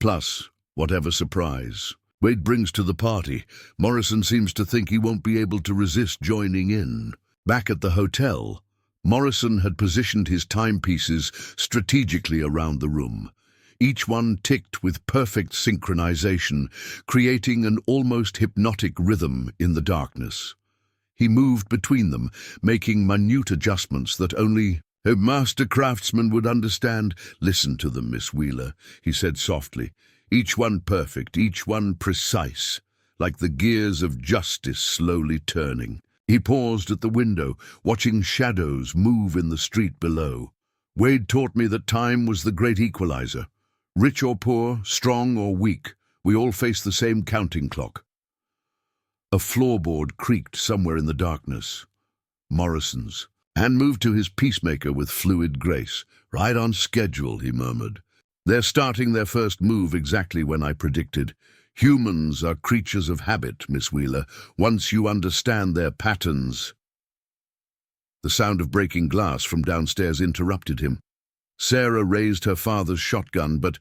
"Plus whatever surprise Wade brings to the party. Morrison seems to think he won't be able to resist joining in." Back at the hotel, Morrison had positioned his timepieces strategically around the room. Each one ticked with perfect synchronization, creating an almost hypnotic rhythm in the darkness. He moved between them, making minute adjustments that only a master craftsman would understand. "Listen to them, Miss Wheeler," he said softly. "Each one perfect, each one precise, like the gears of justice slowly turning." He paused at the window, watching shadows move in the street below. "Wade taught me that time was the great equalizer. Rich or poor, strong or weak, we all face the same counting clock." A floorboard creaked somewhere in the darkness. Morrison's hand moved to his peacemaker with fluid grace. "Right on schedule," he murmured. They're starting their first move exactly when I predicted. Humans are creatures of habit, Miss Wheeler. Once you understand their patterns... The sound of breaking glass from downstairs interrupted him. Sarah raised her father's shotgun, but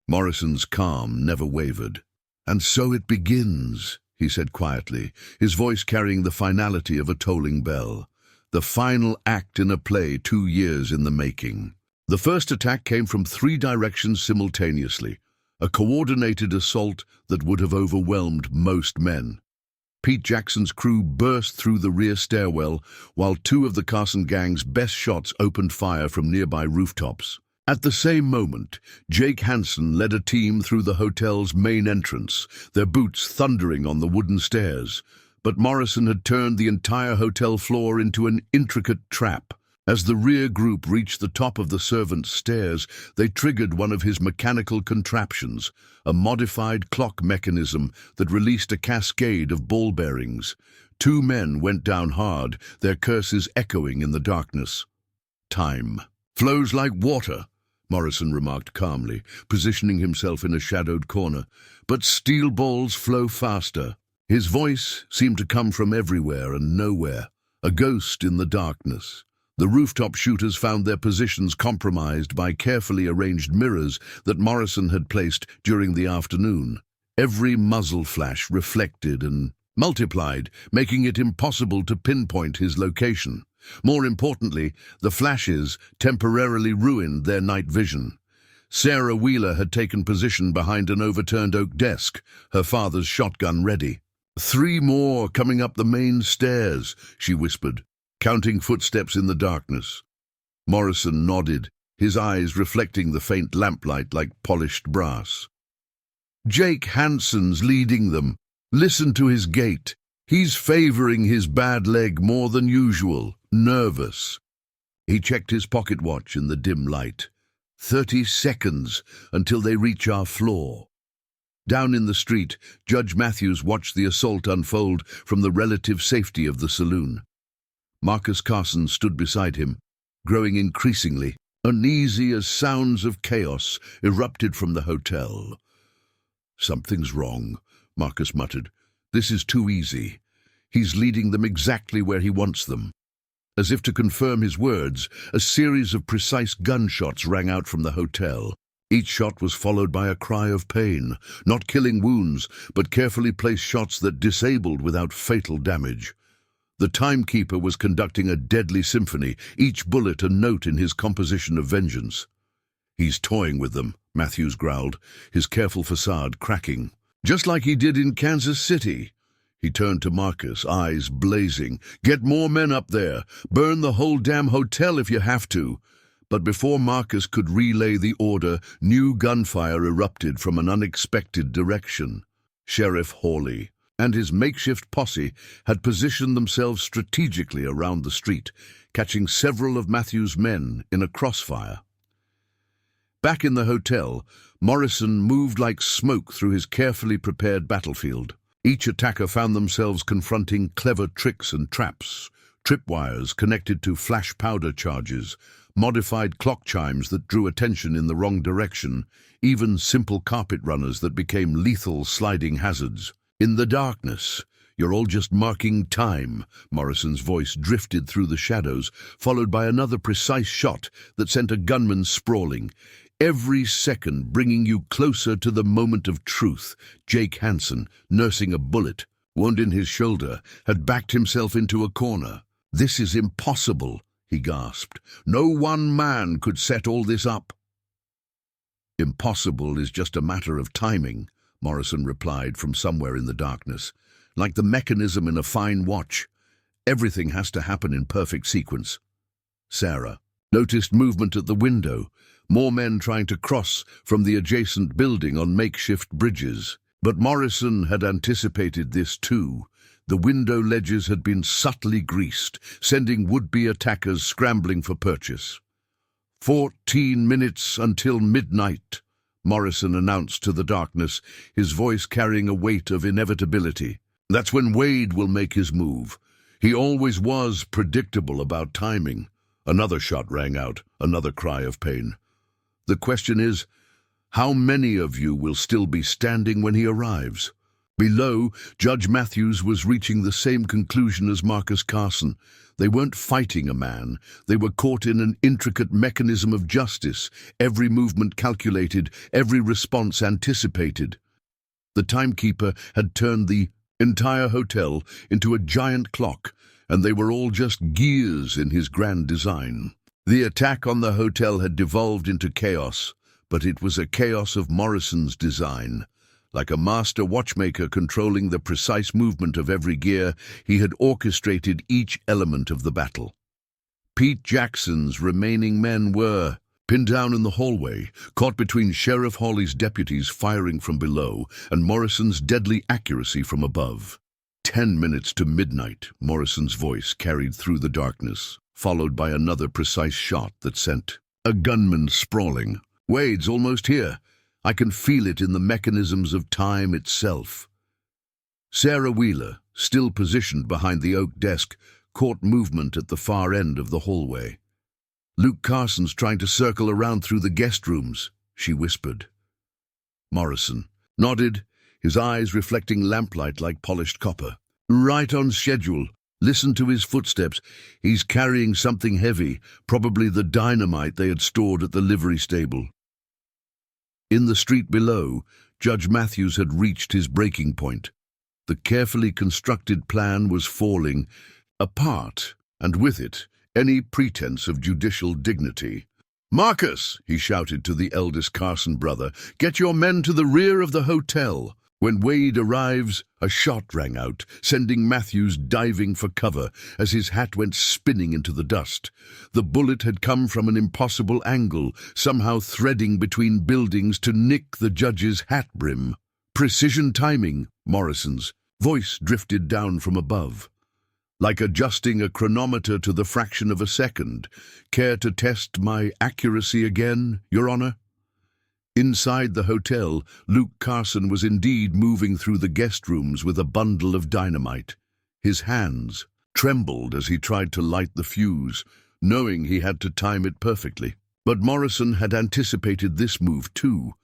Morrison's calm never wavered. "And so it begins," he said quietly, his voice carrying the finality of a tolling bell. "The final act in a play 2 years in the making." The first attack came from 3 directions simultaneously, a coordinated assault that would have overwhelmed most men. Pete Jackson's crew burst through the rear stairwell, while 2 of the Carson gang's best shots opened fire from nearby rooftops. At the same moment, Jake Hansen led a team through the hotel's main entrance, their boots thundering on the wooden stairs. But Morrison had turned the entire hotel floor into an intricate trap. As the rear group reached the top of the servants' stairs, they triggered one of his mechanical contraptions, a modified clock mechanism that released a cascade of ball bearings. 2 men went down hard, their curses echoing in the darkness. "Time flows like water," Morrison remarked calmly, positioning himself in a shadowed corner. "But steel balls flow faster." His voice seemed to come from everywhere and nowhere, a ghost in the darkness. The rooftop shooters found their positions compromised by carefully arranged mirrors that Morrison had placed during the afternoon. Every muzzle flash reflected and multiplied, making it impossible to pinpoint his location. More importantly, the flashes temporarily ruined their night vision. Sarah Wheeler had taken position behind an overturned oak desk, her father's shotgun ready. "3 more coming up the main stairs," she whispered, counting footsteps in the darkness. Morrison nodded, his eyes reflecting the faint lamplight like polished brass. "Jake Hansen's leading them. Listen to his gait. He's favoring his bad leg more than usual, nervous." He checked his pocket watch in the dim light. 30 seconds until they reach our floor. Down in the street, Judge Matthews watched the assault unfold from the relative safety of the saloon. Marcus Carson stood beside him, growing increasingly uneasy as sounds of chaos erupted from the hotel. "Something's wrong," Marcus muttered. "This is too easy. He's leading them exactly where he wants them." As if to confirm his words, a series of precise gunshots rang out from the hotel. Each shot was followed by a cry of pain, not killing wounds, but carefully placed shots that disabled without fatal damage. The Timekeeper was conducting a deadly symphony, each bullet a note in his composition of vengeance. "He's toying with them," Matthews growled, his careful facade cracking. "Just like he did in Kansas City." He turned to Marcus, eyes blazing. "Get more men up there. Burn the whole damn hotel if you have to." But before Marcus could relay the order, new gunfire erupted from an unexpected direction. Sheriff Hawley and his makeshift posse had positioned themselves strategically around the street, catching several of Matthews' men in a crossfire. Back in the hotel, Morrison moved like smoke through his carefully prepared battlefield. Each attacker found themselves confronting clever tricks and traps, tripwires connected to flash powder charges, modified clock chimes that drew attention in the wrong direction, even simple carpet runners that became lethal sliding hazards. "In the darkness, you're all just marking time," Morrison's voice drifted through the shadows, followed by another precise shot that sent a gunman sprawling. "Every second bringing you closer to the moment of truth." Jake Hansen, nursing a bullet, wound in his shoulder, had backed himself into a corner. "This is impossible," he gasped. "No one man could set all this up." "Impossible is just a matter of timing," Morrison replied from somewhere in the darkness. "Like the mechanism in a fine watch. Everything has to happen in perfect sequence." Sarah noticed movement at the window, more men trying to cross from the adjacent building on makeshift bridges. But Morrison had anticipated this too. The window ledges had been subtly greased, sending would-be attackers scrambling for purchase. 14 minutes until midnight," Morrison announced to the darkness, his voice carrying a weight of inevitability. "That's when Wade will make his move. He always was predictable about timing." Another shot rang out, another cry of pain. "The question is, How many of you will still be standing when he arrives? Below, Judge Matthews was reaching the same conclusion as Marcus Carson. They weren't fighting a man. They were caught in an intricate mechanism of justice, every movement calculated, every response anticipated. The timekeeper had turned the entire hotel into a giant clock, and they were all just gears in his grand design. The attack on the hotel had devolved into chaos, but it was a chaos of Morrison's design. Like a master watchmaker controlling the precise movement of every gear, he had orchestrated each element of the battle. Pete Jackson's remaining men were pinned down in the hallway, caught between Sheriff Hawley's deputies firing from below and Morrison's deadly accuracy from above. 10 minutes to midnight, Morrison's voice carried through the darkness, followed by another precise shot that sent a gunman sprawling. "Wade's almost here. I can feel it in the mechanisms of time itself." Sarah Wheeler, still positioned behind the oak desk, caught movement at the far end of the hallway. "Luke Carson's trying to circle around through the guest rooms," she whispered. Morrison nodded, his eyes reflecting lamplight like polished copper. "Right on schedule. Listen to his footsteps. He's carrying something heavy, probably the dynamite they had stored at the livery stable." In the street below, Judge Matthews had reached his breaking point. The carefully constructed plan was falling apart, and with it, any pretense of judicial dignity. "Marcus," he shouted to the eldest Carson brother, "get your men to the rear of the hotel." When Wade arrives, a shot rang out, sending Matthews diving for cover as his hat went spinning into the dust. The bullet had come from an impossible angle, somehow threading between buildings to nick the judge's hat brim. "Precision timing," Morrison's voice drifted down from above. "Like adjusting a chronometer to the fraction of a second. Care to test my accuracy again, Your Honor?" Inside the hotel, Luke Carson was indeed moving through the guest rooms with a bundle of dynamite. His hands trembled as he tried to light the fuse, knowing he had to time it perfectly. But Morrison had anticipated this move too.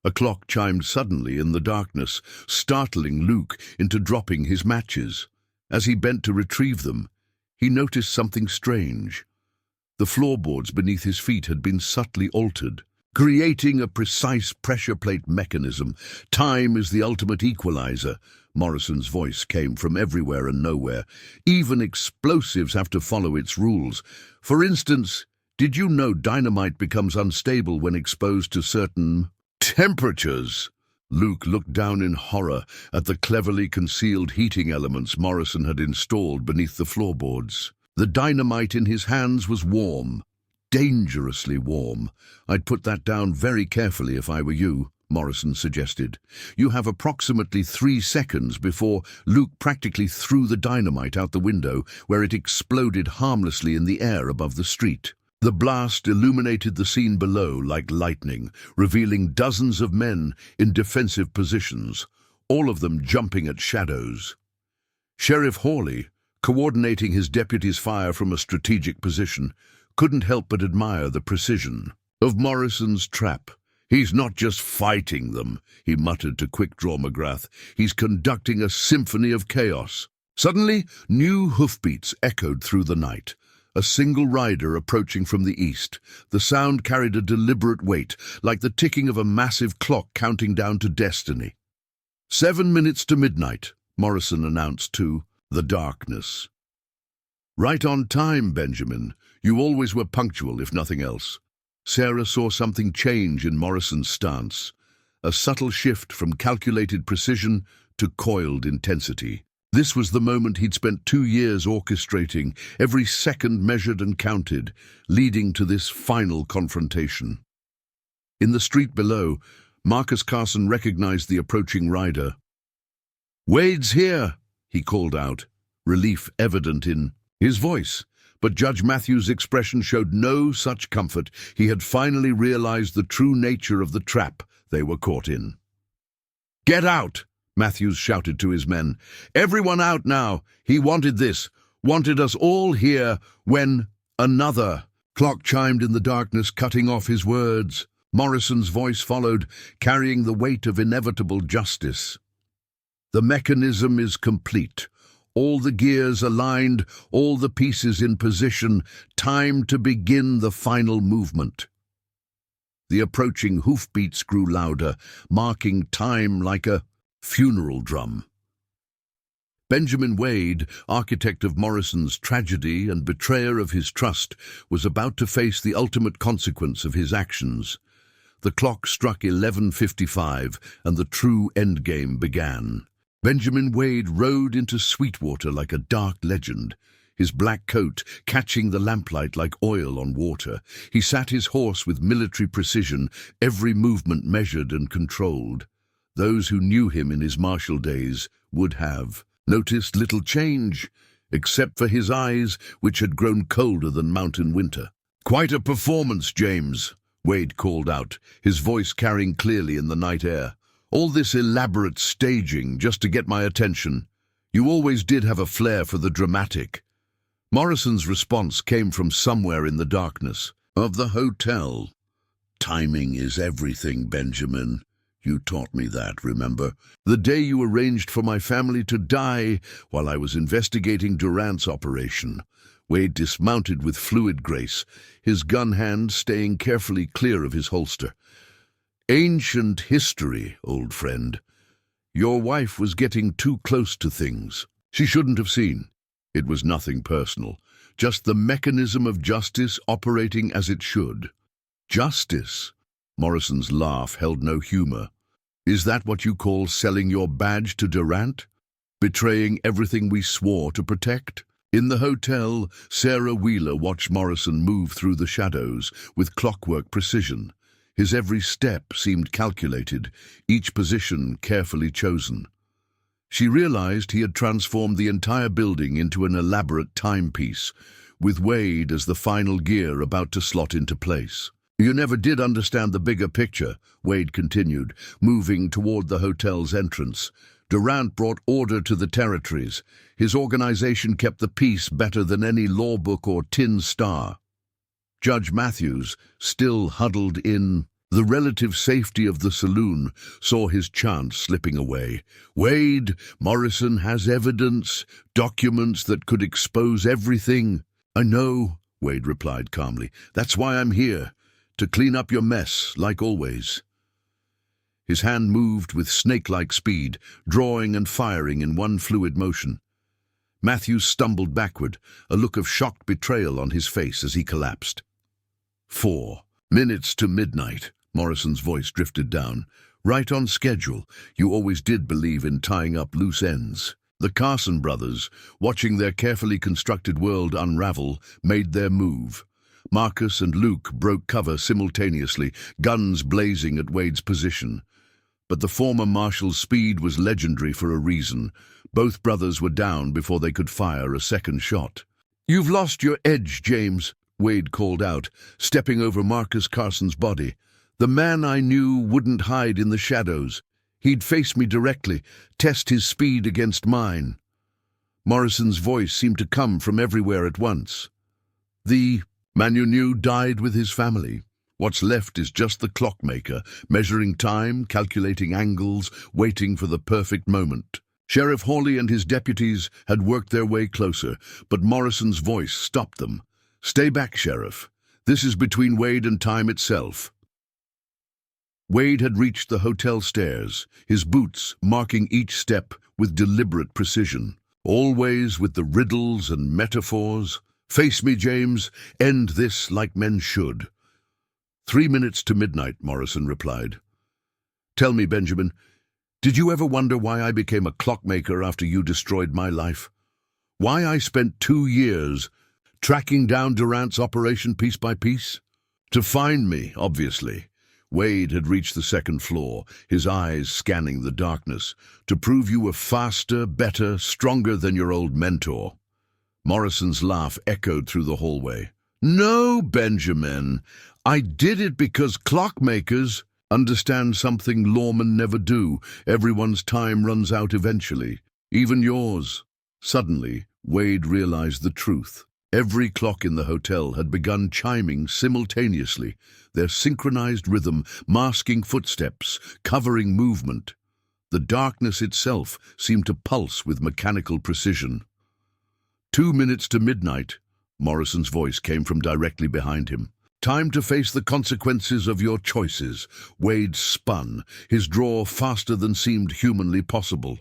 A clock chimed suddenly in the darkness, startling Luke into dropping his matches. As he bent to retrieve them, he noticed something strange. The floorboards beneath his feet had been subtly altered, creating a precise pressure plate mechanism. "Time is the ultimate equalizer." Morrison's voice came from everywhere and nowhere. "Even explosives have to follow its rules. For instance, did you know dynamite becomes unstable when exposed to certain temperatures?" Luke looked down in horror at the cleverly concealed heating elements Morrison had installed beneath the floorboards. The dynamite in his hands was warm. Dangerously warm. "I'd put that down very carefully if I were you," Morrison suggested. "You have approximately 3 seconds before Luke practically threw the dynamite out the window, where it exploded harmlessly in the air above the street. The blast illuminated the scene below like lightning, revealing dozens of men in defensive positions, all of them jumping at shadows. Sheriff Hawley, coordinating his deputies' fire from a strategic position, couldn't help but admire the precision of Morrison's trap. "He's not just fighting them," he muttered to Quick-Draw McGrath. "He's conducting a symphony of chaos." Suddenly, new hoofbeats echoed through the night. A single rider approaching from the east. The sound carried a deliberate weight, like the ticking of a massive clock counting down to destiny. 7 minutes to midnight, Morrison announced to the darkness. "Right on time, Benjamin. You always were punctual, if nothing else." Sarah saw something change in Morrison's stance, a subtle shift from calculated precision to coiled intensity. This was the moment he'd spent 2 years orchestrating, every second measured and counted, leading to this final confrontation. In the street below, Marcus Carson recognized the approaching rider. "Wade's here," he called out, relief evident in his voice. But Judge Matthews' expression showed no such comfort. He had finally realized the true nature of the trap they were caught in. "Get out!" Matthews shouted to his men. "Everyone out now! He wanted this, wanted us all here when another..." Clock chimed in the darkness, cutting off his words. Morrison's voice followed, carrying the weight of inevitable justice. The mechanism is complete. All the gears aligned, all the pieces in position. Time to begin the final movement. The approaching hoofbeats grew louder, marking time like a funeral drum. Benjamin Wade, architect of Morrison's tragedy and betrayer of his trust, was about to face the ultimate consequence of his actions. The clock struck 11:55, and the true endgame began. Benjamin Wade rode into Sweetwater like a dark legend, his black coat catching the lamplight like oil on water. He sat his horse with military precision, every movement measured and controlled. Those who knew him in his martial days would have noticed little change, except for his eyes, which had grown colder than mountain winter. "Quite a performance, James," Wade called out, his voice carrying clearly in the night air. "All this elaborate staging just to get my attention. You always did have a flair for the dramatic." Morrison's response came from somewhere in the darkness. "Of the hotel. Timing is everything, Benjamin. You taught me that, remember? The day you arranged for my family to die while I was investigating Durant's operation." Wade dismounted with fluid grace, his gun hand staying carefully clear of his holster. "Ancient history, old friend. Your wife was getting too close to things. She shouldn't have seen. It was nothing personal, just the mechanism of justice operating as it should." "Justice?" Morrison's laugh held no humor. "Is that what you call selling your badge to Durant? Betraying everything we swore to protect?" In the hotel, Sarah Wheeler watched Morrison move through the shadows with clockwork precision. His every step seemed calculated, each position carefully chosen. She realized he had transformed the entire building into an elaborate timepiece, with Wade as the final gear about to slot into place. "You never did understand the bigger picture," Wade continued, moving toward the hotel's entrance. "Durant brought order to the territories. His organization kept the peace better than any law book or tin star. Judge Matthews, still huddled in the relative safety of the saloon, saw his chance slipping away. Wade, Morrison has evidence, documents that could expose everything." "I know," Wade replied calmly. "That's why I'm here, to clean up your mess, like always." His hand moved with snake-like speed, drawing and firing in one fluid motion. Matthews stumbled backward, a look of shocked betrayal on his face as he collapsed. 4 minutes to midnight, Morrison's voice drifted down. "Right on schedule. You always did believe in tying up loose ends." The Carson brothers, watching their carefully constructed world unravel, made their move. Marcus and Luke broke cover simultaneously, guns blazing at Wade's position. But the former marshal's speed was legendary for a reason. Both brothers were down before they could fire a second shot. "You've lost your edge, James," Wade called out, stepping over Marcus Carson's body. "The man I knew wouldn't hide in the shadows. He'd face me directly, test his speed against mine." Morrison's voice seemed to come from everywhere at once. "The man you knew died with his family. What's left is just the clockmaker, measuring time, calculating angles, waiting for the perfect moment." Sheriff Hawley and his deputies had worked their way closer, but Morrison's voice stopped them. "Stay back, Sheriff. This is between Wade and time itself." Wade had reached the hotel stairs, his boots marking each step with deliberate precision, always with the riddles and metaphors. "Face me, James. End this like men should." 3 minutes to midnight, Morrison replied. "Tell me, Benjamin, did you ever wonder why I became a clockmaker after you destroyed my life? Why I spent 2 years tracking down Durant's operation piece by piece? To find me, obviously." Wade had reached the second floor, his eyes scanning the darkness. "To prove you were faster, better, stronger than your old mentor." Morrison's laugh echoed through the hallway. "No, Benjamin. I did it because clockmakers understand something lawmen never do. Everyone's time runs out eventually, even yours." Suddenly, Wade realized the truth. Every clock in the hotel had begun chiming simultaneously, their synchronized rhythm masking footsteps, covering movement. The darkness itself seemed to pulse with mechanical precision. 2 minutes to midnight, Morrison's voice came from directly behind him. Time to face the consequences of your choices. Wade spun, his draw faster than seemed humanly possible.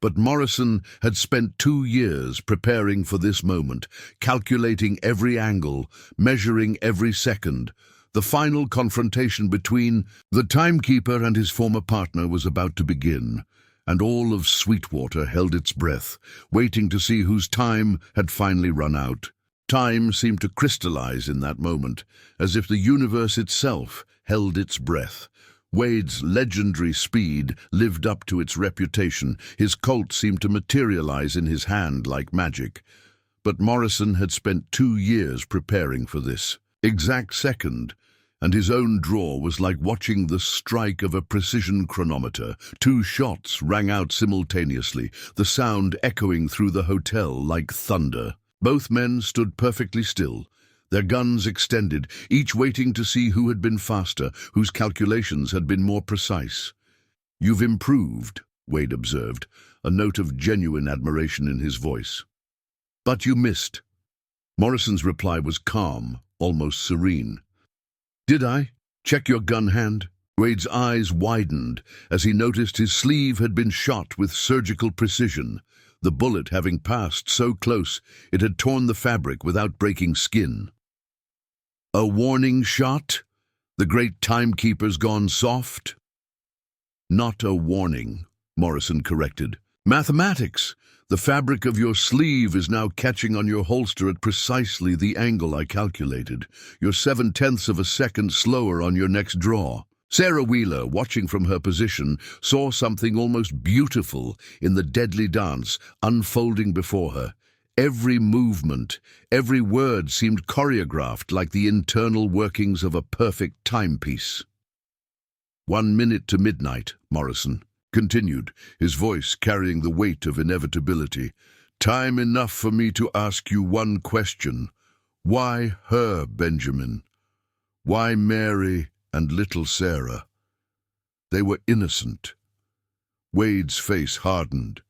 But Morrison had spent 2 years preparing for this moment, calculating every angle, measuring every second. The final confrontation between the Timekeeper and his former partner was about to begin, and all of Sweetwater held its breath, waiting to see whose time had finally run out. Time seemed to crystallize in that moment, as if the universe itself held its breath. Wade's legendary speed lived up to its reputation. His Colt seemed to materialize in his hand like magic. But Morrison had spent 2 years preparing for this exact second, and his own draw was like watching the strike of a precision chronometer. 2 shots rang out simultaneously, the sound echoing through the hotel like thunder. Both men stood perfectly still, their guns extended, each waiting to see who had been faster, whose calculations had been more precise. "You've improved," Wade observed, a note of genuine admiration in his voice. "But you missed." Morrison's reply was calm, almost serene. "Did I? Check your gun hand." Wade's eyes widened as he noticed his sleeve had been shot with surgical precision. The bullet having passed so close, it had torn the fabric without breaking skin. "A warning shot? The great Timekeeper's gone soft?" "Not a warning," Morrison corrected. "Mathematics. The fabric of your sleeve is now catching on your holster at precisely the angle I calculated. You're 7/10 of a second slower on your next draw." Sarah Wheeler, watching from her position, saw something almost beautiful in the deadly dance unfolding before her. Every movement, every word seemed choreographed like the internal workings of a perfect timepiece. 1 minute to midnight, Morrison continued, his voice carrying the weight of inevitability. "Time enough for me to ask you one question. Why her, Benjamin? Why Mary and little Sarah? They were innocent." Wade's face hardened.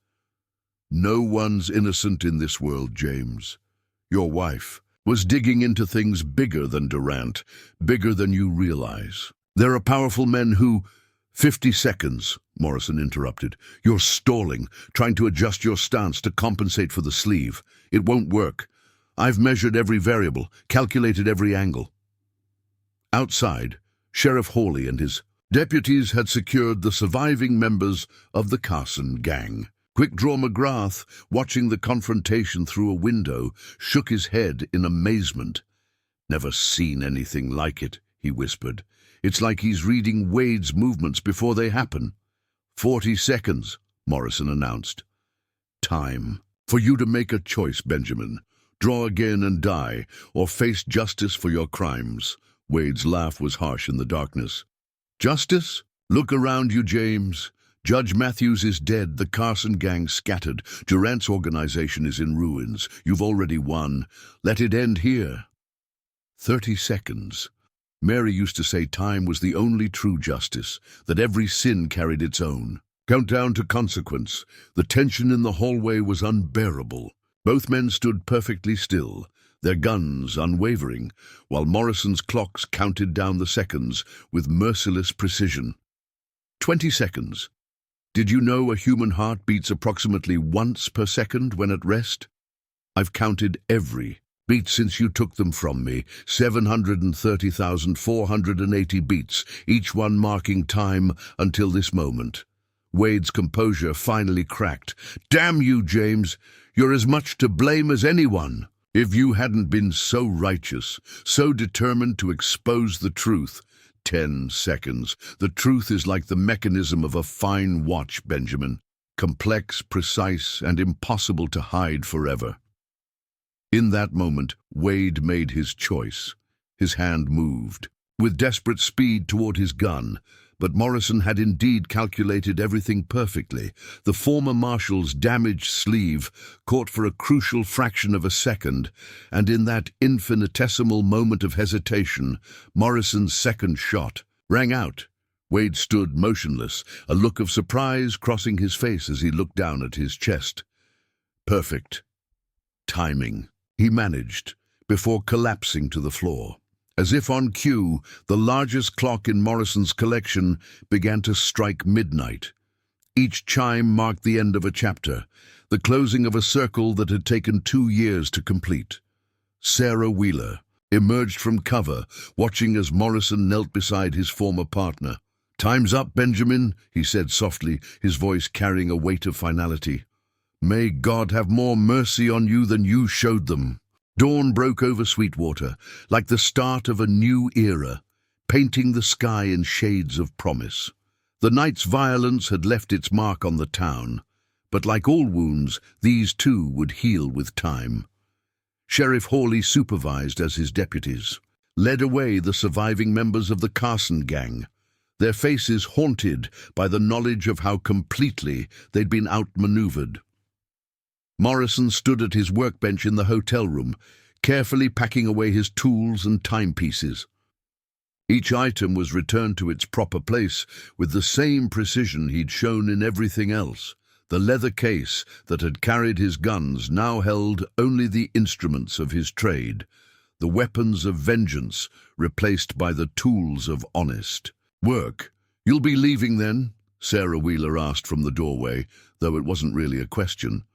"No one's innocent in this world, James. Your wife was digging into things bigger than Durant, bigger than you realize. There are powerful men who—" 50 seconds, Morrison interrupted. "You're stalling, trying to adjust your stance to compensate for the sleeve. It won't work. I've measured every variable, calculated every angle." Outside, Sheriff Hawley and his deputies had secured the surviving members of the Carson gang. Quick-Draw McGrath, watching the confrontation through a window, shook his head in amazement. "Never seen anything like it," he whispered. "It's like he's reading Wade's movements before they happen." 40 seconds, Morrison announced. "Time for you to make a choice, Benjamin. Draw again and die, or face justice for your crimes." Wade's laugh was harsh in the darkness. "Justice? Look around you, James. Judge Matthews is dead, the Carson gang scattered. Durant's organization is in ruins. You've already won. Let it end here." 30 seconds. Mary used to say time was the only true justice, that every sin carried its own. Countdown to consequence. The tension in the hallway was unbearable. Both men stood perfectly still, their guns unwavering, while Morrison's clocks counted down the seconds with merciless precision. 20 seconds. Did you know a human heart beats approximately once per second when at rest? I've counted every beat since you took them from me, 730,480 beats, each one marking time until this moment. Wade's composure finally cracked. "Damn you, James! You're as much to blame as anyone. If you hadn't been so righteous, so determined to expose the truth." 10 seconds. "The truth is like the mechanism of a fine watch, Benjamin. Complex, precise, and impossible to hide forever." In that moment, Wade made his choice. His hand moved, with desperate speed toward his gun, But Morrison had indeed calculated everything perfectly. The former marshal's damaged sleeve caught for a crucial fraction of a second, and in that infinitesimal moment of hesitation, Morrison's second shot rang out. Wade stood motionless, a look of surprise crossing his face as he looked down at his chest. Perfect timing, he managed, before collapsing to the floor. As if on cue, the largest clock in Morrison's collection began to strike midnight. Each chime marked the end of a chapter, the closing of a circle that had taken 2 years to complete. Sarah Wheeler emerged from cover, watching as Morrison knelt beside his former partner. "Time's up, Benjamin," he said softly, his voice carrying a weight of finality. "May God have more mercy on you than you showed them." Dawn broke over Sweetwater, like the start of a new era, painting the sky in shades of promise. The night's violence had left its mark on the town, but like all wounds, these too would heal with time. Sheriff Hawley supervised as his deputies, led away the surviving members of the Carson gang, their faces haunted by the knowledge of how completely they'd been outmaneuvered. Morrison stood at his workbench in the hotel room, carefully packing away his tools and timepieces. Each item was returned to its proper place with the same precision he'd shown in everything else. The leather case that had carried his guns now held only the instruments of his trade, the weapons of vengeance replaced by the tools of honest work. "You'll be leaving then?" Sarah Wheeler asked from the doorway, though it wasn't really a question.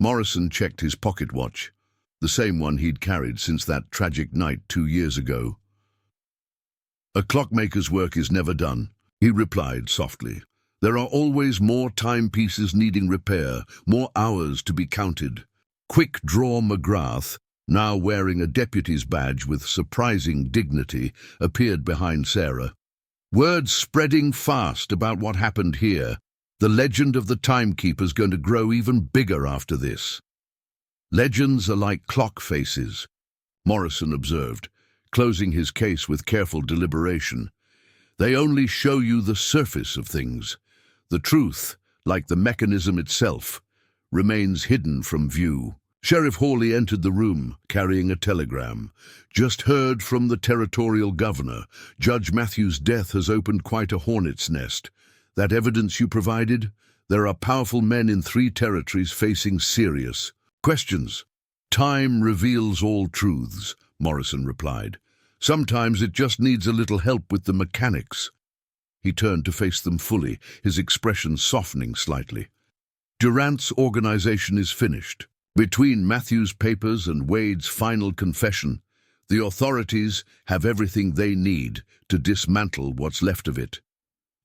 Morrison checked his pocket watch, the same one he'd carried since that tragic night 2 years ago. "A clockmaker's work is never done," he replied softly. "There are always more timepieces needing repair, more hours to be counted." Quick Draw McGrath, now wearing a deputy's badge with surprising dignity, appeared behind Sarah. "Word's spreading fast about what happened here. The legend of the Timekeeper's going to grow even bigger after this." "Legends are like clock faces," Morrison observed, closing his case with careful deliberation. "They only show you the surface of things. The truth, like the mechanism itself, remains hidden from view." Sheriff Hawley entered the room, carrying a telegram. "Just heard from the territorial governor. Judge Matthews' death has opened quite a hornet's nest. That evidence you provided? There are powerful men in 3 territories facing serious questions." "Time reveals all truths," Morrison replied. "Sometimes it just needs a little help with the mechanics." He turned to face them fully, his expression softening slightly. "Durant's organization is finished. Between Matthews' papers and Wade's final confession, the authorities have everything they need to dismantle what's left of it."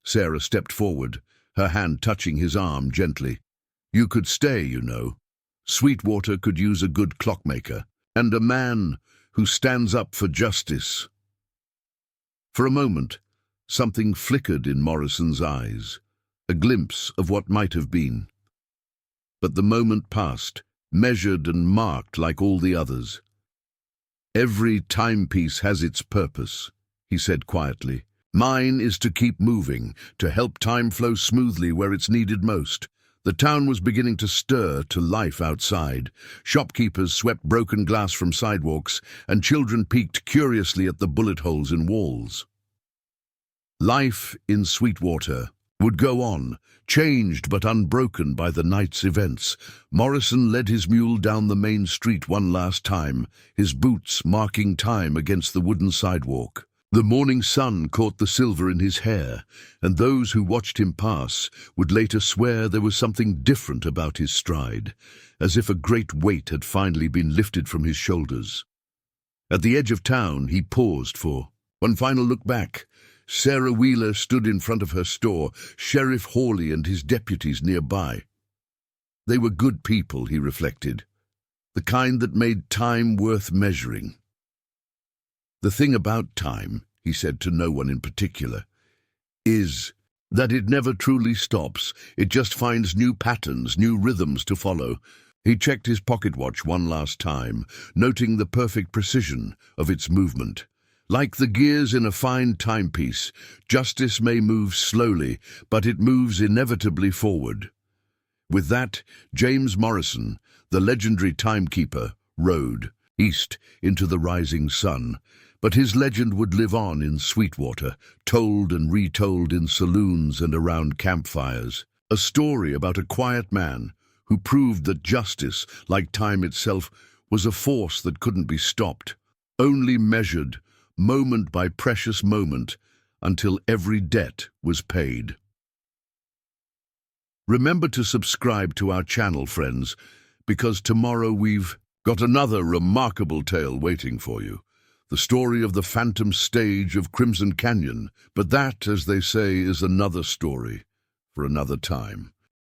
Sarah stepped forward, her hand touching his arm gently. "You could stay, you know. Sweetwater could use a good clockmaker, and a man who stands up for justice." For a moment, something flickered in Morrison's eyes, a glimpse of what might have been. But the moment passed, measured and marked like all the others. "Every timepiece has its purpose," he said quietly. "Mine is to keep moving, to help time flow smoothly where it's needed most." The town was beginning to stir to life outside. Shopkeepers swept broken glass from sidewalks, and children peeked curiously at the bullet holes in walls. Life in Sweetwater would go on, changed but unbroken by the night's events. Morrison led his mule down the main street one last time, his boots marking time against the wooden sidewalk. The morning sun caught the silver in his hair, and those who watched him pass would later swear there was something different about his stride, as if a great weight had finally been lifted from his shoulders. At the edge of town, he paused for one final look back. Sarah Wheeler stood in front of her store, Sheriff Hawley and his deputies nearby. They were good people, he reflected, the kind that made time worth measuring. "The thing about time," he said to no one in particular, "is that it never truly stops. It just finds new patterns, new rhythms to follow." He checked his pocket watch one last time, noting the perfect precision of its movement. Like the gears in a fine timepiece, justice may move slowly, but it moves inevitably forward. With that, James Morrison, the legendary timekeeper, rode east into the rising sun. But his legend would live on in Sweetwater, told and retold in saloons and around campfires. A story about a quiet man who proved that justice, like time itself, was a force that couldn't be stopped, only measured, moment by precious moment, until every debt was paid. Remember to subscribe to our channel, friends, because tomorrow we've got another remarkable tale waiting for you. The story of the phantom stage of Crimson Canyon, but that, as they say, is another story for another time.